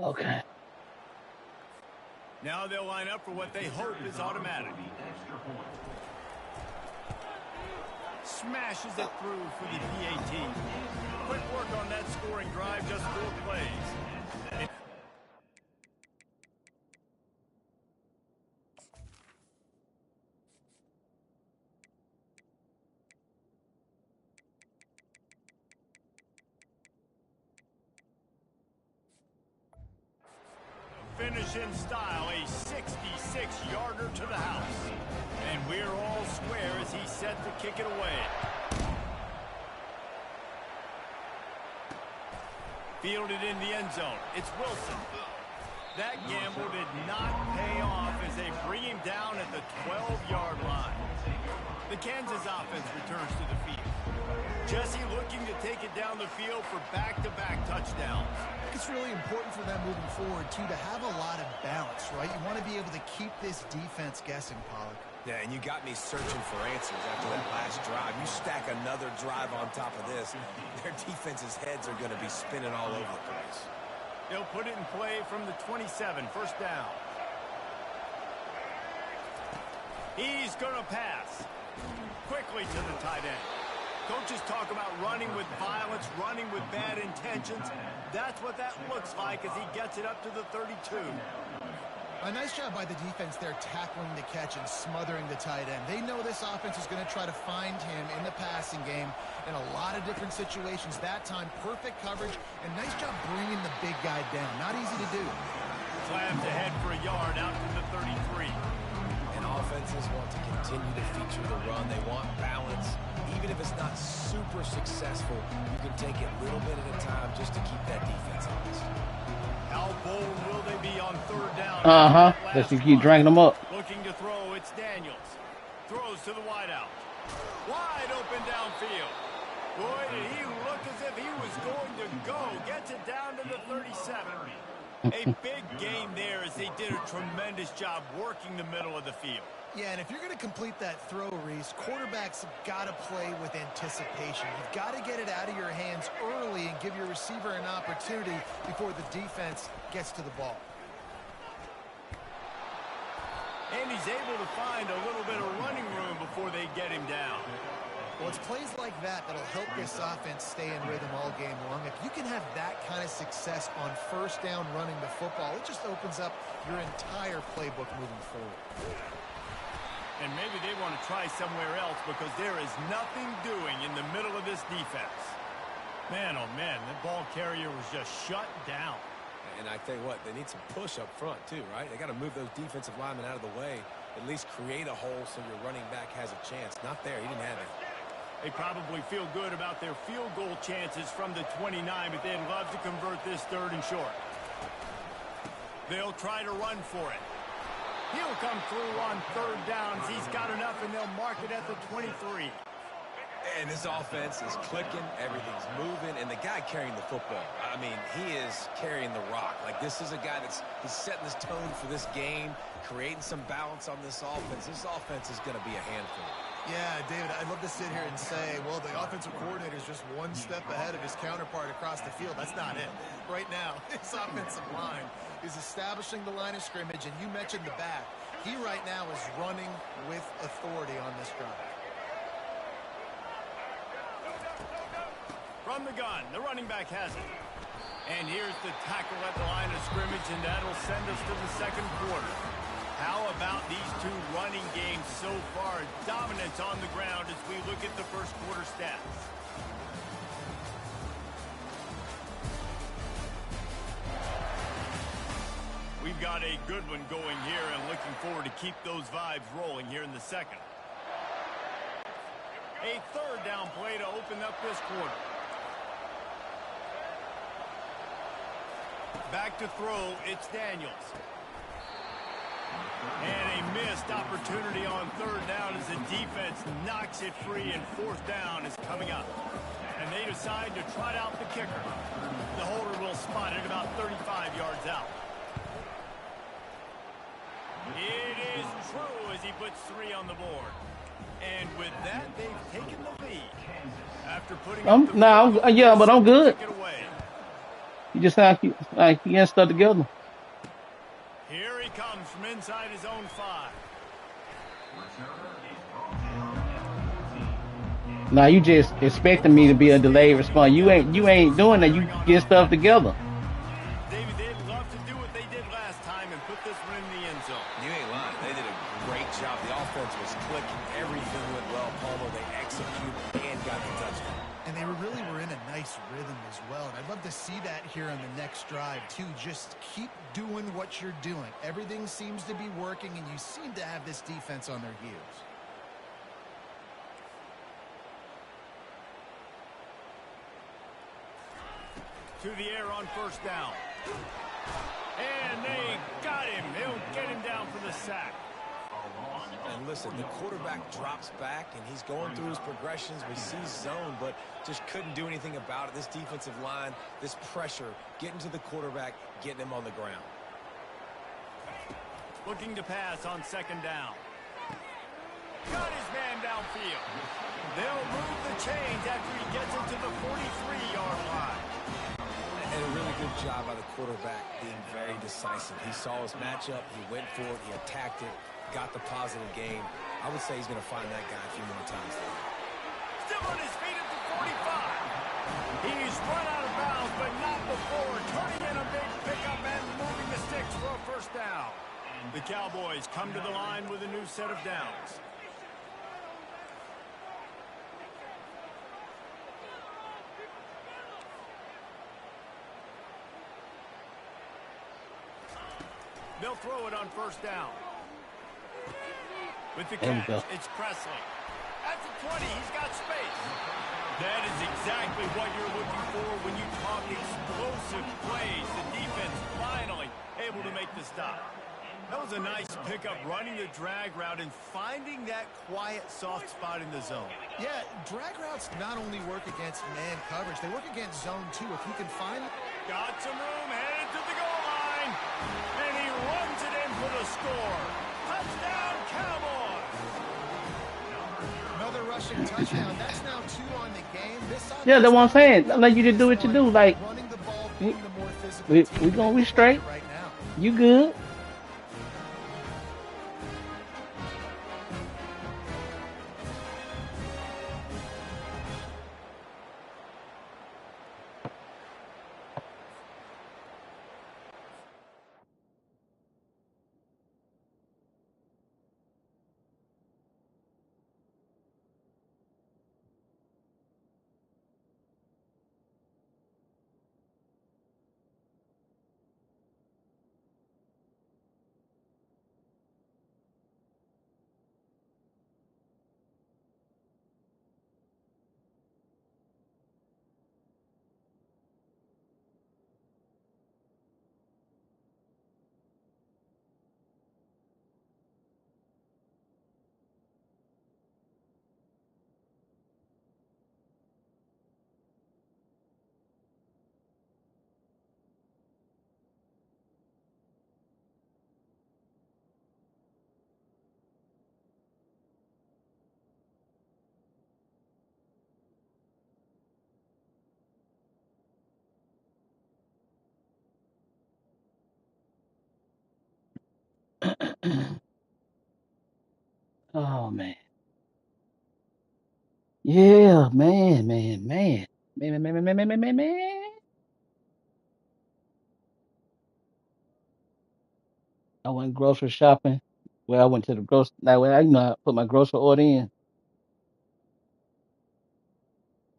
Okay.
Now they'll line up for what they hope is automatic. Smashes it through for the PAT. Quick work on that scoring drive, just 4 plays. Finish in style, a 66-yarder to the house. And we're all square as he's set to kick it away. Fielded in the end zone. It's Wilson. That gamble did not pay off as they bring him down at the 12-yard line. The Kansas offense returns to the field. Jesse looking to take it down the field for back-to-back touchdowns.
It's really important for them moving forward, too, to have a lot of balance, right? You want to be able to keep this defense guessing, Pollock.
Yeah, and you got me searching for answers after that last drive. You stack another drive on top of this, their defense's heads are going to be spinning all over the place.
They'll put it in play from the 27, first down. He's going to pass. Quickly to the tight end. Coaches talk about running with violence, running with bad intentions. That's what that looks like as he gets it up to the 32.
A nice job by the defense there tackling the catch and smothering the tight end. They know this offense is going to try to find him in the passing game in a lot of different situations. That time, perfect coverage and nice job bringing the big guy down. Not easy to do.
Slams ahead for a yard out to the 33.
And offenses want to continue to feature the run. They want balance. Even if it's not super successful, you can take it little bit at a time just to keep that defense honest.
How bold will they be on third down?
Let's keep drinking them up.
Looking to throw, it's Daniels. Throws to the wideout. Wide open downfield. Boy, did he look as if he was going to go. Gets it down to the 37. A big game there as they did a tremendous job working the middle of the field.
Yeah, and if you're going to complete that throw, Reese, quarterbacks have got to play with anticipation. You've got to get it out of your hands early and give your receiver an opportunity before the defense gets to the ball.
And he's able to find a little bit of running room before they get him down.
Well, it's plays like that that'll help this offense stay in rhythm all game long. If you can have that kind of success on first down running the football, it just opens up your entire playbook moving forward.
And maybe they want to try somewhere else because there is nothing doing in the middle of this defense. Man, oh man, the ball carrier was just shut down.
And I tell you what, they need some push up front too, right? They got to move those defensive linemen out of the way, at least create a hole so your running back has a chance. Not there, he didn't have it.
They probably feel good about their field goal chances from the 29, but they'd love to convert this 3rd and short. They'll try to run for it. He'll come through on 3rd downs. He's got enough, and they'll mark it at the 23.
And this offense is clicking, everything's moving, and the guy carrying the football, I mean, he is carrying the rock. Like, this is a guy he's setting this tone for this game, creating some balance on this offense. This offense is going to be a handful.
Yeah, David, I'd love to sit here and say, well, the offensive coordinator is just one step ahead of his counterpart across the field. That's not it. Right now, his offensive line is establishing the line of scrimmage, and you mentioned the back. He right now is running with authority on this drive.
From the gun, the running back has it. And here's the tackle at the line of scrimmage, and that'll send us to the 2nd quarter. How about these two running games so far? Dominance on the ground as we look at the 1st quarter stats. We've got a good one going here and looking forward to keep those vibes rolling here in the 2nd. A 3rd down play to open up this quarter. Back to throw, it's Daniels. And a missed opportunity on 3rd down as the defense knocks it free, and 4th down is coming up. And they decide to trot out the kicker. The holder will spot it about 35 yards out. It is true as he puts 3 on the board. And with that, they've taken the lead. After putting up the
yeah, but I'm good.
Take it away.
You just like you ain't stuck together.
Here he comes from inside his own 5.
Now you just expecting me to be a delayed response. You ain't doing that. You get stuff together.
David, they'd love to do what they did last time and put this one in the end zone.
You ain't lying. They did a great job. The offense was clicking. Everything went well. Palmer, they executed and got the touchdown.
And they really were in a nice rhythm as well. And I'd love to see that here on the next drive, too. Just keep doing what you're doing. Everything seems to be working, and you seem to have this defense on their heels.
To the air on 1st down. And they got him. They'll get him down for the sack.
And listen, the quarterback drops back, and he's going through his progressions. We see zone, but just couldn't do anything about it. This defensive line, this pressure, getting to the quarterback, getting him on the ground.
Looking to pass on 2nd down. Got his man downfield. They'll move the chains after he gets into the 43-yard line.
And a really good job by the quarterback being very decisive. He saw his matchup, he went for it, he attacked it, got the positive gain. I would say he's going to find that guy a few more times there.
Still on his feet at the 45. He's run out of bounds, but not before. Turning in a big pickup and moving the sticks for a 1st down. The Cowboys come to the line with a new set of downs. They'll throw it on 1st down. With the catch, it's Presley. At the 20, he's got space. That is exactly what you're looking for when you talk explosive plays. The defense finally able to make the stop. That was a nice pickup, running the drag route and finding that quiet, soft spot in the zone.
Yeah, drag routes not only work against man coverage, they work against zone, too. If you can find...
Got some room, headed to the goal line. And he runs it in for the score. Touchdown, Cowboys!
Another rushing touchdown. That's now 2 on the game.
Yeah, that's what I'm saying. I let you to do what you do. Like,
running the ball, being the more physical
we straight.
right now.
You good? Oh man. Yeah, man, man, man. Man, man, man, man, man, man, man, man. I went grocery shopping. Well, I went to the grocery. That way, I put my grocery order in.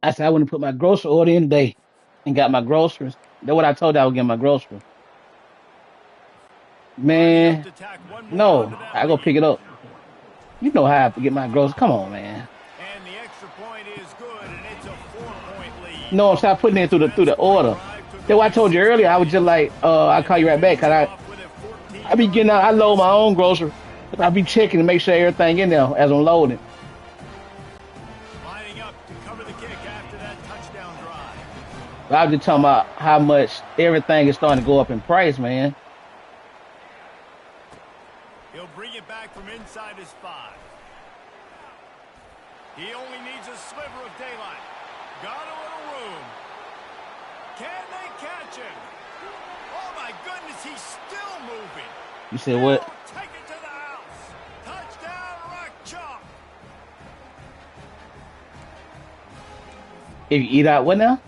I said I went to put my grocery order in today and got my groceries. That's what I told you I would get my groceries.
Lining up
Man,
to tack one more onto
no,
that
I go
lead.
pick it up. You know how I have to get my groceries. Come on, man.
And the extra point is good, and it's a 4-point lead.
No, stop putting it
So
through
that's
the
a great
order.
drive. Took
That's what I
only
told you
6
earlier. I was just
plays.
like, I'll
And
call
they
you right back
finish it
because
off with a
I be getting out, I
14-yard
load my
conversion.
own groceries. I be checking to make sure everything in there as I'm loading.
Lining up to cover the kick after that touchdown drive.
But I was just talking about how much everything is starting to go up in price, man.
He'll bring it back from inside his 5. He only needs a sliver of daylight. Got a little room. Can they catch him? Oh, my goodness, he's still moving.
You said what?
He'll take it to the house. Touchdown, Rock Chalk.
If you eat out, what now?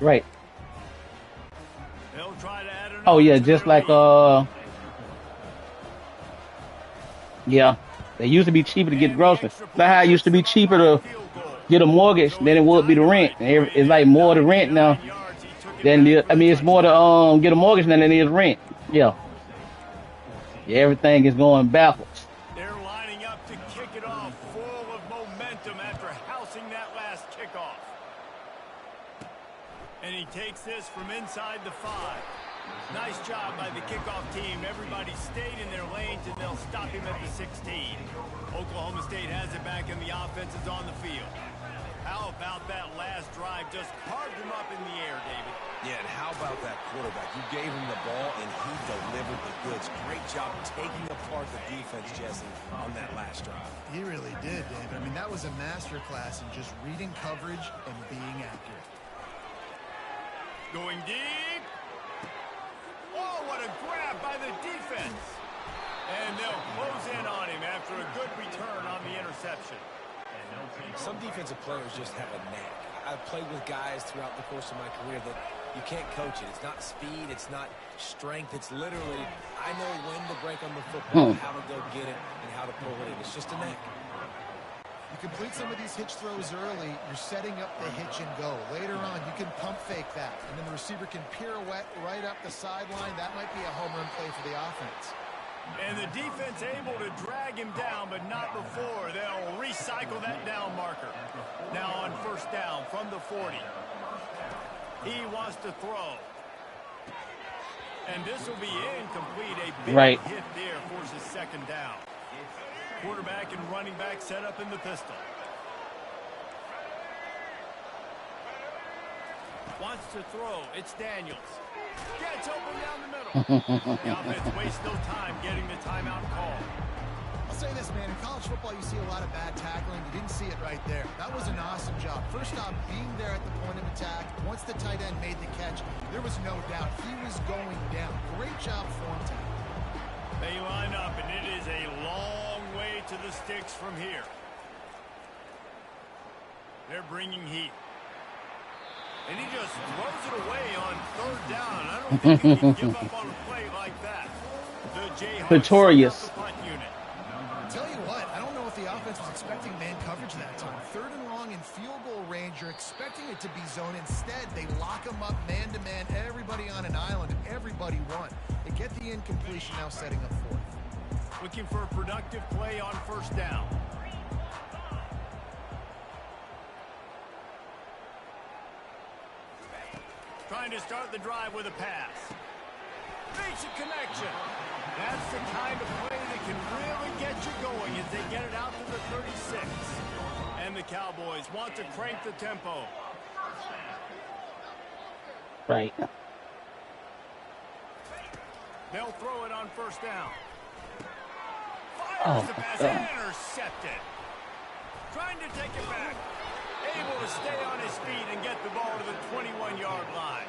Right.
They'll try to add
Oh
another
yeah,
to
just
their
like
lead.
yeah. They used to be cheaper to get
And the
groceries.
extra
Not
point
how it used
puts
to
them
be
up
cheaper
by a
to
field goal.
get a mortgage
So
than it
he's
would be to rent.
dynamite for you
It's like
there.
more to rent now
99 yards. He took it
than
back for the
it's more to
touchdown.
get a mortgage than it is rent. Yeah. Yeah, everything is going backwards.
They're lining up to kick it off, full of momentum after housing that last kickoff. And he takes this from inside the 5. Nice job by the kickoff team. Everybody stayed in their lanes, and they'll stop him at the 16. Oklahoma State has it back, and the offense is on the field. How about that last drive? Just carved him up in the air, David.
Yeah, and how about that quarterback? You gave him the ball, and he delivered the goods. Great job taking apart the defense, Jesse, on that last drive.
He really did, David. I mean, that was a masterclass in just reading coverage and being accurate.
Going deep. Oh, what a grab by the defense. And they'll close in on him after a good return on the interception.
Some defensive players just have a knack. I've played with guys throughout the course of my career that you can't coach it. It's not speed. It's not strength. It's literally, I know when to break on the football, how to go get it, and how to pull it in. It's just a knack.
You complete some of these hitch throws early, you're setting up the hitch and go. Later on, you can pump fake that, and then the receiver can pirouette right up the sideline. That might be a home run play for the offense.
And the defense able to drag him down, but not before. They'll recycle that down marker. Now on first down from the 40. He wants to throw. And this will be incomplete. A big hit there forces second down. Quarterback and running back set up in the pistol. Wants to throw. It's Daniels. Gets open down the middle. The offense wastes no time getting the timeout call.
I'll say this, man. In college football, you see a lot of bad tackling. You didn't see it right there. That was an awesome job. First off, being there at the point of attack. Once the tight end made the catch, there was no doubt he was going down. Great job form time.
They line up, and it is a long way to the sticks from here. They're bringing heat. And he just throws it away on third down. I don't think he can give up on a play like that. The Jayhawks
Victorious.
the punt unit.
Tell you what, I don't know if the offense was expecting man coverage that time. Third and long in field goal range, you're expecting it to be zone. Instead, they lock them up man-to-man, everybody on an island, and everybody won. They get the incompletion, now setting up fourth.
Looking for a productive play on first down. Trying to start the drive with a pass. Makes a connection. That's the kind of play that can really get you going as they get it out to the 36. And the Cowboys want to crank the tempo.
Right.
They'll throw it on first down.
Oh,
Fires the pass, intercepted. Trying to take it back. Able to stay on his feet and get the ball to the 21-yard line.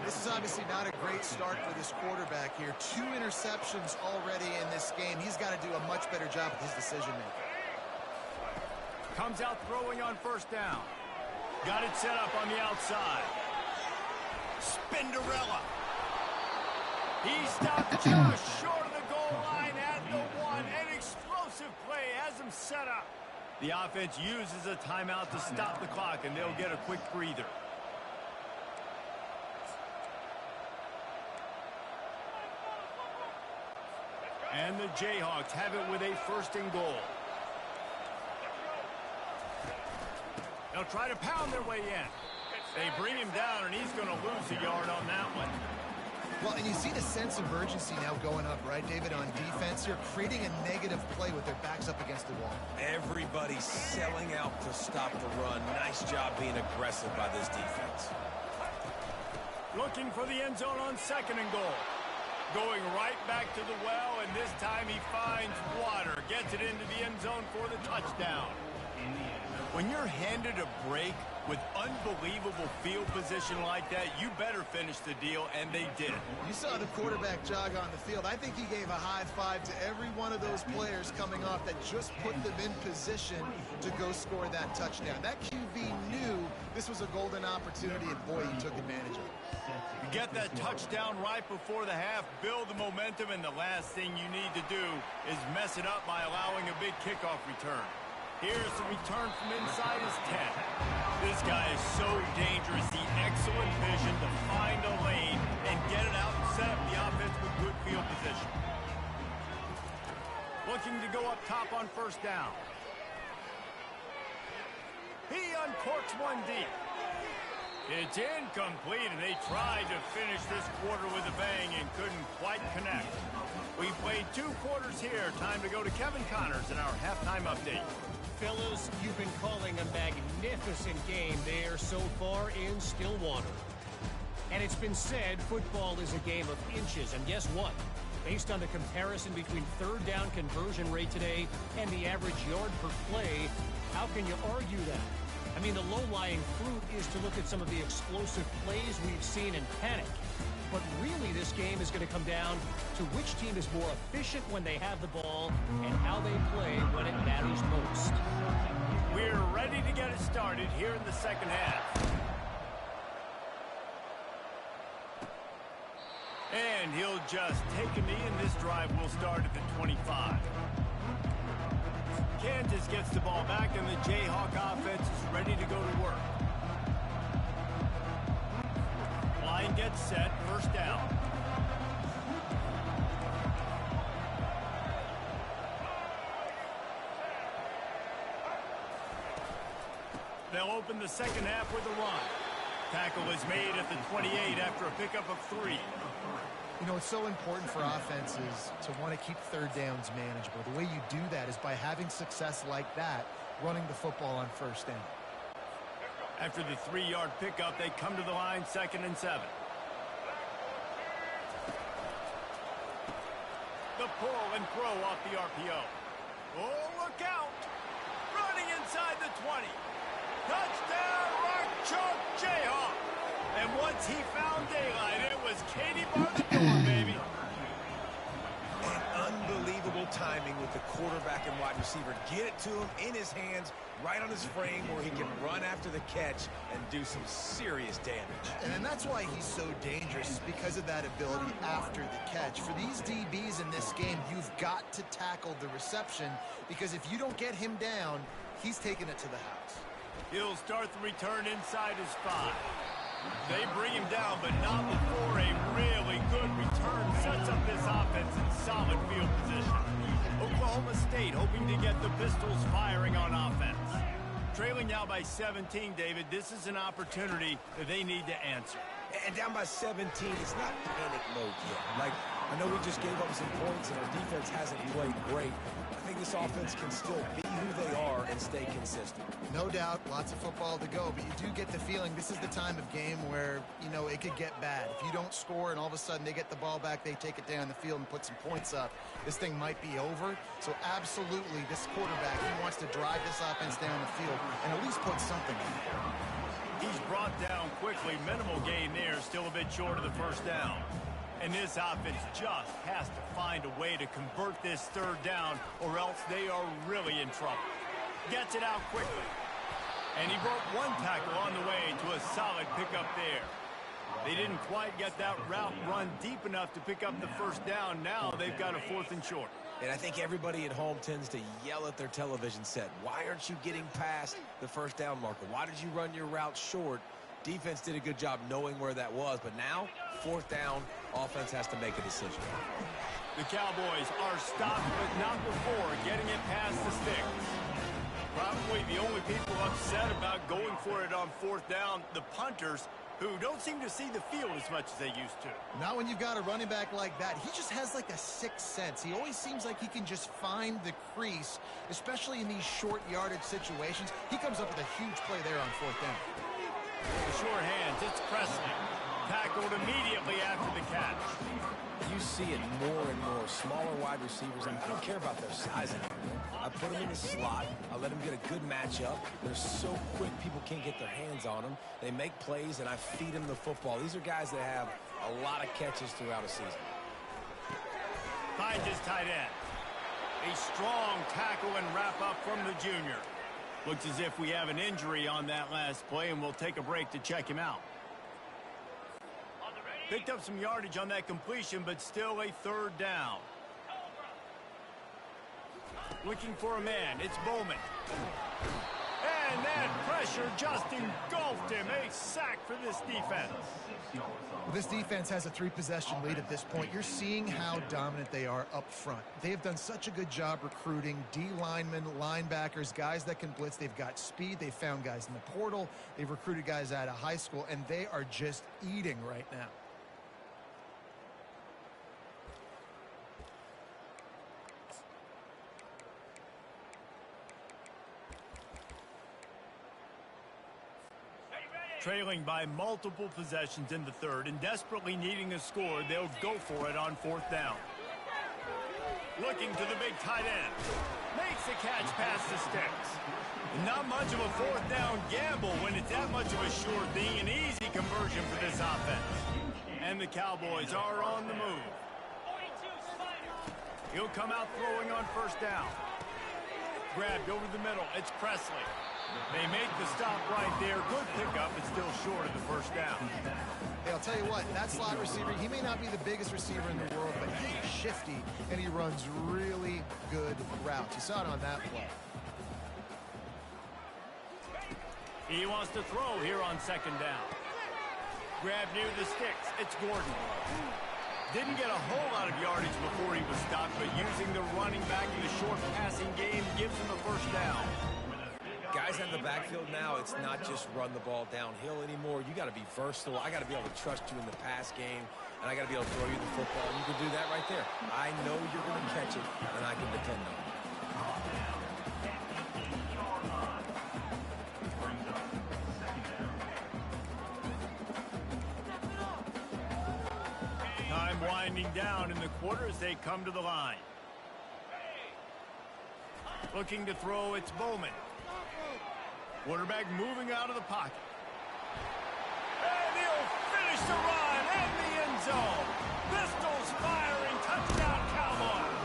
This is obviously not a great start for this quarterback here. 2 interceptions already in this game. He's got to do a much better job with his decision-making.
Comes out throwing on first down. Got it set up on the outside. Spinderella. He stopped just short of the goal line at the 1. An explosive play has him set up. The offense uses a timeout to stop the clock, and they'll get a quick breather. And the Jayhawks have it with a 1st and goal. They'll try to pound their way in. They bring him down, and he's going to lose a yard on that one.
Well, and you see the sense of urgency now going up, right, David, on defense. You're creating a negative play with their backs up against the wall.
Everybody's selling out to stop the run. Nice job being aggressive by this defense.
Looking for the end zone on 2nd and goal. Going right back to the well, and this time he finds water. Gets it into the end zone for the touchdown. When you're handed a break with unbelievable field position like that, you better finish the deal, and they did.
You saw the quarterback jog on the field. I think he gave a high five to every one of those players coming off that just put them in position to go score that touchdown. That QB knew this was a golden opportunity, and boy, he took advantage of it.
You get that touchdown right before the half, build the momentum, and the last thing you need to do is mess it up by allowing a big kickoff return. Here's the return from inside his 10. This guy is so dangerous. The excellent vision to find a lane and get it out and set up the offense with good field position. Looking to go up top on 1st down. He uncorks one deep. It's incomplete, and they tried to finish this quarter with a bang and couldn't quite connect. We played 2 quarters here. Time to go to Kevin Connors in our halftime update.
Fellas, you've been calling a magnificent game there so far in Stillwater. And it's been said football is a game of inches. And guess what? Based on the comparison between 3rd down conversion rate today and the average yard per play, how can you argue that? I mean, the low-lying fruit is to look at some of the explosive plays we've seen and panic. But really, this game is going to come down to which team is more efficient when they have the ball and how they play when it matters most.
We're ready to get it started here in the 2nd half. And he'll just take a knee, and this drive will start at the 25. Kansas gets the ball back, and the Jayhawk offense is ready to go to work. Line gets set, 1st down. They'll open the 2nd half with a run. Tackle is made at the 28 after a pickup of 3.
You know, it's so important for offenses to want to keep 3rd downs manageable. The way you do that is by having success like that, running the football on 1st down.
After the 3-yard pickup, they come to the line, 2nd and 7. The pull and throw off the RPO. Oh, look out! Running inside the 20. Touchdown, Rock Chalk Jayhawk! And once he found daylight, it was Katie bar the door, baby.
And unbelievable timing with the quarterback and wide receiver. Get it to him in his hands, right on his frame, where he can run after the catch and do some serious damage.
And that's why he's so dangerous, is because of that ability after the catch. For these DBs in this game, you've got to tackle the reception, because if you don't get him down, he's taking it to the house.
He'll start the return inside his 5. They bring him down, but not before a really good return sets up this offense in solid field position. Oklahoma State hoping to get the Pistols firing on offense. Trailing now by 17, David, this is an opportunity that they need to answer.
And down by 17, it's not panic mode yet. Like, I know we just gave up some points and our defense hasn't played great. I think this offense can still be who they are and stay consistent.
No doubt, lots of football to go, but you do get the feeling this is the time of game where, you know, it could get bad. If you don't score and all of a sudden they get the ball back, they take it down the field and put some points up, this thing might be over. So absolutely, this quarterback, he wants to drive this offense down the field and at least put something in there.
He's brought down quickly. Minimal gain there, still a bit short of the first down. And this offense just has to find a way to convert this third down, or else they are really in trouble. Gets it out quickly. And he broke one tackle on the way to a solid pickup there. They didn't quite get that route run deep enough to pick up the first down. Now they've got a 4th and short.
And I think everybody at home tends to yell at their television set. Why aren't you getting past the first down marker? Why did you run your route short? Defense did a good job knowing where that was, but now, 4th down, offense has to make a decision.
The Cowboys are stopped, but not before getting it past the sticks. Probably the only people upset about going for it on 4th down, the punters, who don't seem to see the field as much as they used to.
Not when you've got a running back like that. He just has like a sixth sense. He always seems like he can just find the crease, especially in these short yardage situations. He comes up with a huge play there on 4th down.
The short hands, it's Presley. Tackled immediately after the catch.
You see it more and more. Smaller wide receivers, and I don't care about their size anymore. I put them in the slot. I let them get a good matchup. They're so quick, people can't get their hands on them. They make plays, and I feed them the football. These are guys that have a lot of catches throughout a season.
Finds his tight end. A strong tackle and wrap up from the junior. Looks as if we have an injury on that last play, and we'll take a break to check him out. Picked up some yardage on that completion, but still a 3rd down. Looking for a man. It's Bowman. And that pressure just engulfed him. A sack for this defense.
Well, this defense has a 3-possession lead at this point. You're seeing how dominant they are up front. They have done such a good job recruiting D linemen, linebackers, guys that can blitz. They've got speed. They've found guys in the portal. They've recruited guys out of high school, and they are just eating right now.
Trailing by multiple possessions in the 3rd and desperately needing a score, they'll go for it on 4th down. Looking to the big tight end. Makes the catch past the sticks. Not much of a 4th down gamble when it's that much of a sure thing. An easy conversion for this offense. And the Cowboys are on the move. He'll come out throwing on 1st down. Grabbed over the middle. It's Presley. They make the stop right there. Good pickup, but still short of the 1st down.
Hey, I'll tell you what, that slot receiver, he may not be the biggest receiver in the world, but he's shifty, and he runs really good routes. You saw it on that play.
He wants to throw here on 2nd down. Grab near the sticks. It's Gordon. Didn't get a whole lot of yardage before he was stopped, but using the running back in the short passing game gives him the 1st down.
Guys in the backfield now, it's not just run the ball downhill anymore. You got to be versatile. I got to be able to trust you in the pass game, and I got to be able to throw you the football. And you can do that right there. I know you're going to catch it, and I can depend on it.
Time winding down in the quarter as they come to the line. Looking to throw, it's Bowman. Quarterback moving out of the pocket. And he'll finish the run in the end zone. Pistols firing, touchdown Cowboys.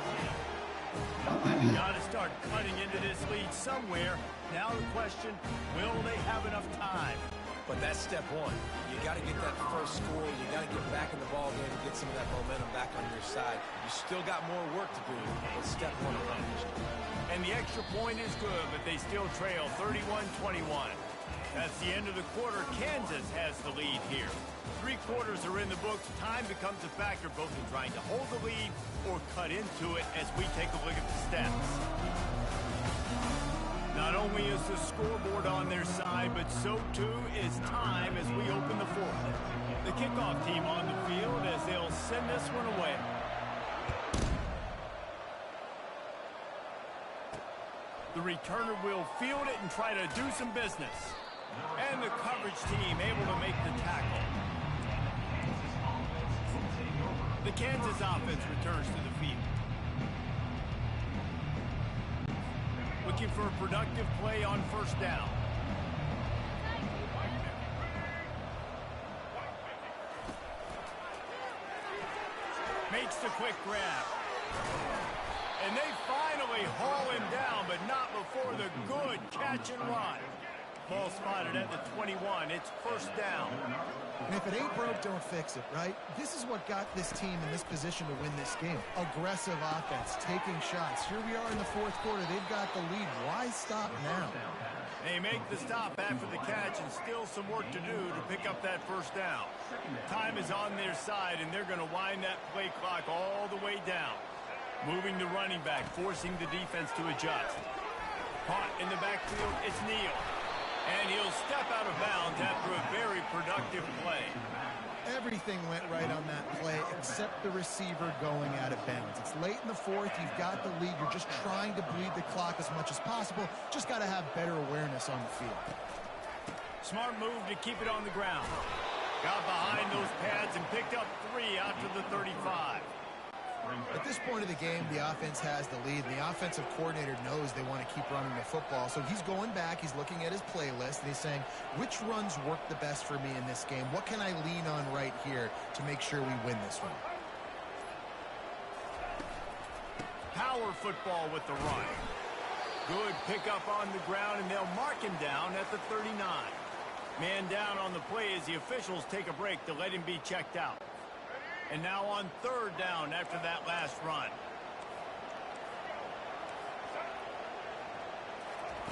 Got to start cutting into this lead somewhere. Now the question, will they have enough time?
But that's step one. You got to get that first score. You got to get back in the ball game and get some of that momentum back on your side. You still got more work to do, but step one accomplished.
And the extra point is good, but they still trail 31-21. That's the end of the quarter. Kansas has the lead here. 3 quarters are in the books. Time becomes a factor both in trying to hold the lead or cut into it as we take a look at the stats. Not only is the scoreboard on their side, but so too is time as we open the 4th. The kickoff team on the field as they'll send this one away. The returner will field it and try to do some business. And the coverage team able to make the tackle. The Kansas offense returns to the field. Looking for a productive play on 1st down. makes the quick grab. And they finally haul him down, but not before the good catch and run. Ball spotted at the 21. It's first down.
And if it ain't broke, don't fix it, right? This is what got this team in this position to win this game. Aggressive offense, taking shots. Here we are in the fourth quarter. They've got the lead. Why stop now?
They make the stop after the catch and still some work to do to pick up that first down. Time is on their side, and they're going to wind that play clock all the way down. Moving the running back, forcing the defense to adjust. Caught in the backfield, it's Neal. And he'll step out of bounds after a very productive play.
Everything went right on that play except the receiver going out of bounds. It's late in the fourth. You've got the lead. You're just trying to bleed the clock as much as possible. Just got to have better awareness on the field.
Smart move to keep it on the ground. Got behind those pads and picked up 3 after the 35.
At this point of the game, the offense has the lead. The offensive coordinator knows they want to keep running the football. So he's going back, he's looking at his playlist, and he's saying, which runs work the best for me in this game? What can I lean on right here to make sure we win this one?
Power football with the run. Good pickup on the ground, and they'll mark him down at the 39. Man down on the play as the officials take a break to let him be checked out. And now on third down after that last run.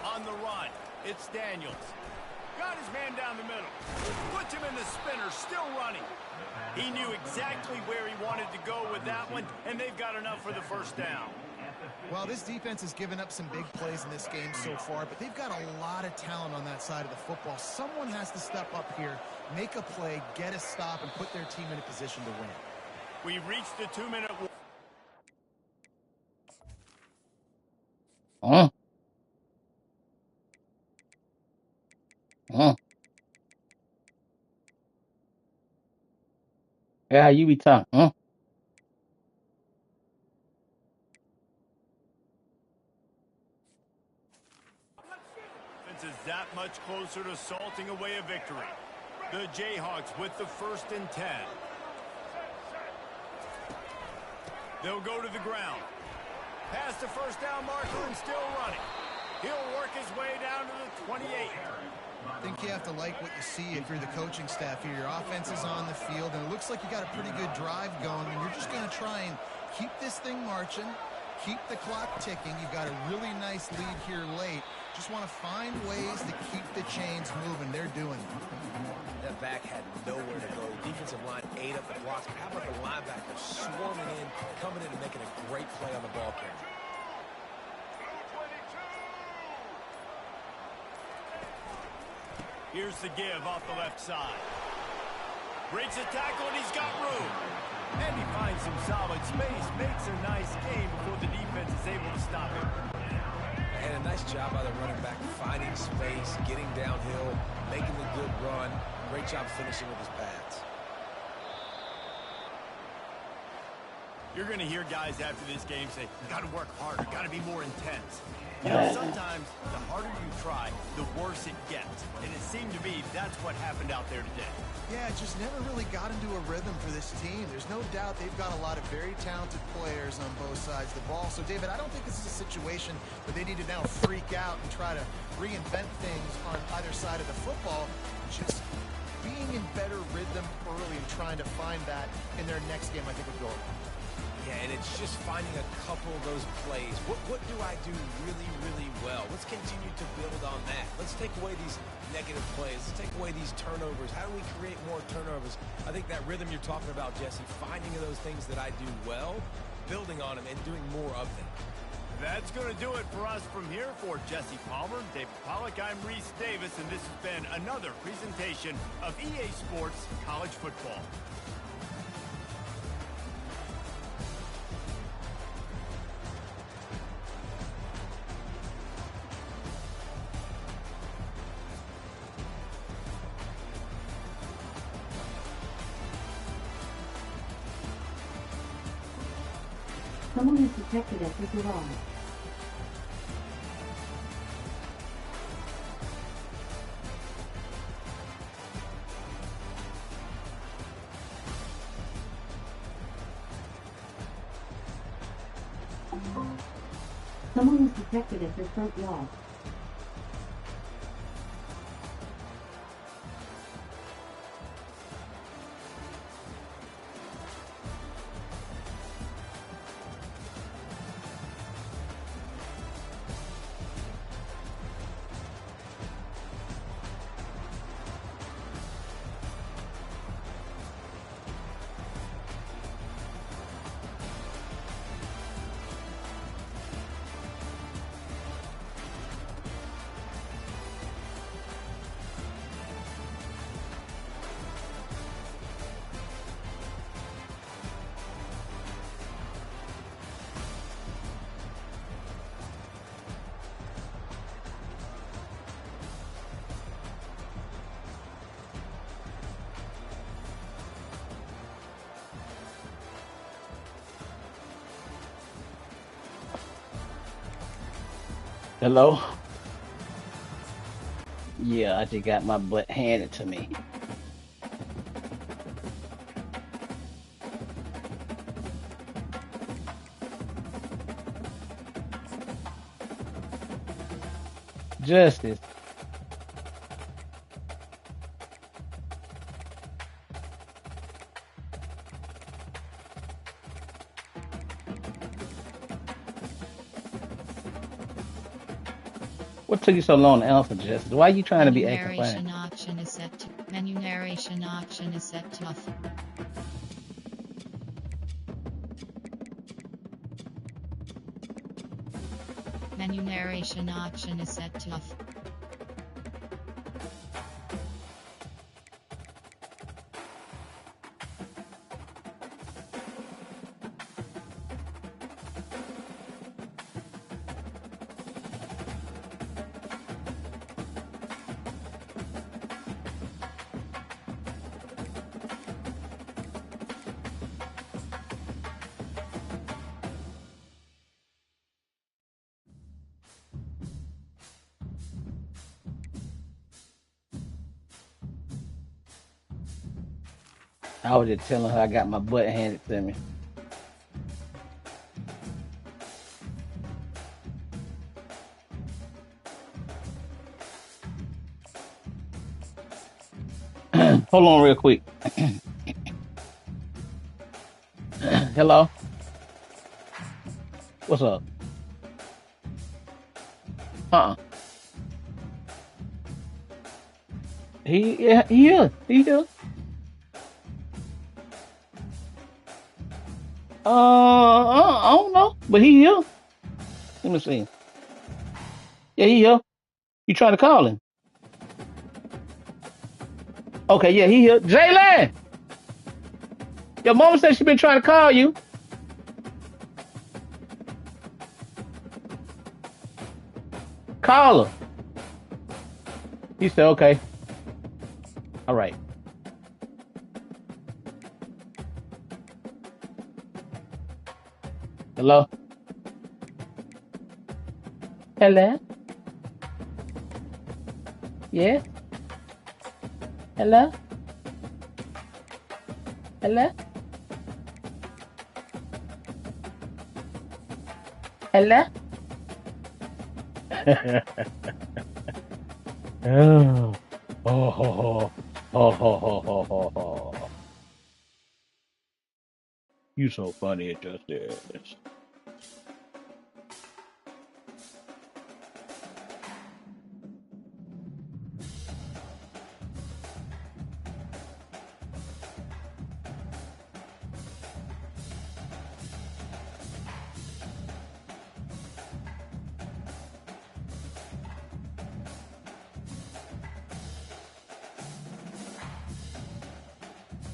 On the run, it's Daniels. Got his man down the middle. Puts him in the spinner, still running. He knew exactly where he wanted to go with that one, and they've got enough for the first down.
Well, this defense has given up some big plays in this game so far, but they've got a lot of talent on that side of the football. Someone has to step up here, make a play, get a stop, and put their team in a position to win.
We've reached the 2-minute warning.
Yeah, you be talking.
Is that much closer to salting away a victory. The Jayhawks with the 1st and 10. They'll go to the ground. Past the first down marker and still running. He'll work his way down to the 28.
I think you have to like what you see if you're the coaching staff here. Your offense is on the field, and it looks like you got a pretty good drive going, and you're just going to try and keep this thing marching, keep the clock ticking. You've got a really nice lead here late. Just want to find ways to keep the chains moving. They're doing it.
That back had nowhere to go. Defensive line ate up the blocks. How about the linebacker swarming in, coming in and making a great play on the ball carrier?
Here's the give off the left side. Breaks the tackle, and he's got room. And he finds some solid space, makes a nice game before the defense is able to stop him.
And a nice job by the running back, finding space, getting downhill, making the good run. Great job finishing with his pads.
You're going to hear guys after this game say, got to work harder, got to be more intense. You know, sometimes the harder you try, the worse it gets. And it seemed to me that's what happened out there today.
Yeah, it just never really got into a rhythm for this team. There's no doubt they've got a lot of very talented players on both sides of the ball. So, David, I don't think this is a situation where they need to now freak out and try to reinvent things on either side of the football. Just being in better rhythm early and trying to find that in their next game, I think, would go.
Yeah, and it's just finding a couple of those plays. What do I do really, really well? Let's continue to build on that. Let's take away these negative plays. Let's take away these turnovers. How do we create more turnovers? I think that rhythm you're talking about, Jesse, finding those things that I do well, building on them, and doing more of them.
That's going to do it for us from here. For Jesse Palmer, David Pollack, I'm Reese Davis, and this has been another presentation of EA Sports College Football.
Someone has detected us as GzOE. Someone was detected at your front yard.
Hello? Yeah, I just got my butt handed to me. Justice. What took you so long to answer, Justice? Why are you trying to be
Menu
acting
narration
funny?
option is set to menu narration option is set to off. Menu narration option is set to off.
I was just telling her I got my butt handed to me. Hold on real quick. Hello? What's up? Uh-uh. He here. He here. I don't know, but he here. Let me see. Yeah, he here. You trying to call him? Okay, yeah, he here. Jaylen! Your mama said she been trying to call you. Call her. He said, okay. All right. Hello? Hello? Yeah? Hello? Hello? Hello? Oh. Oh, ho, ho. Oh, ho, ho, ho, ho, ho. You so funny, Justice.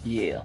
Yeah.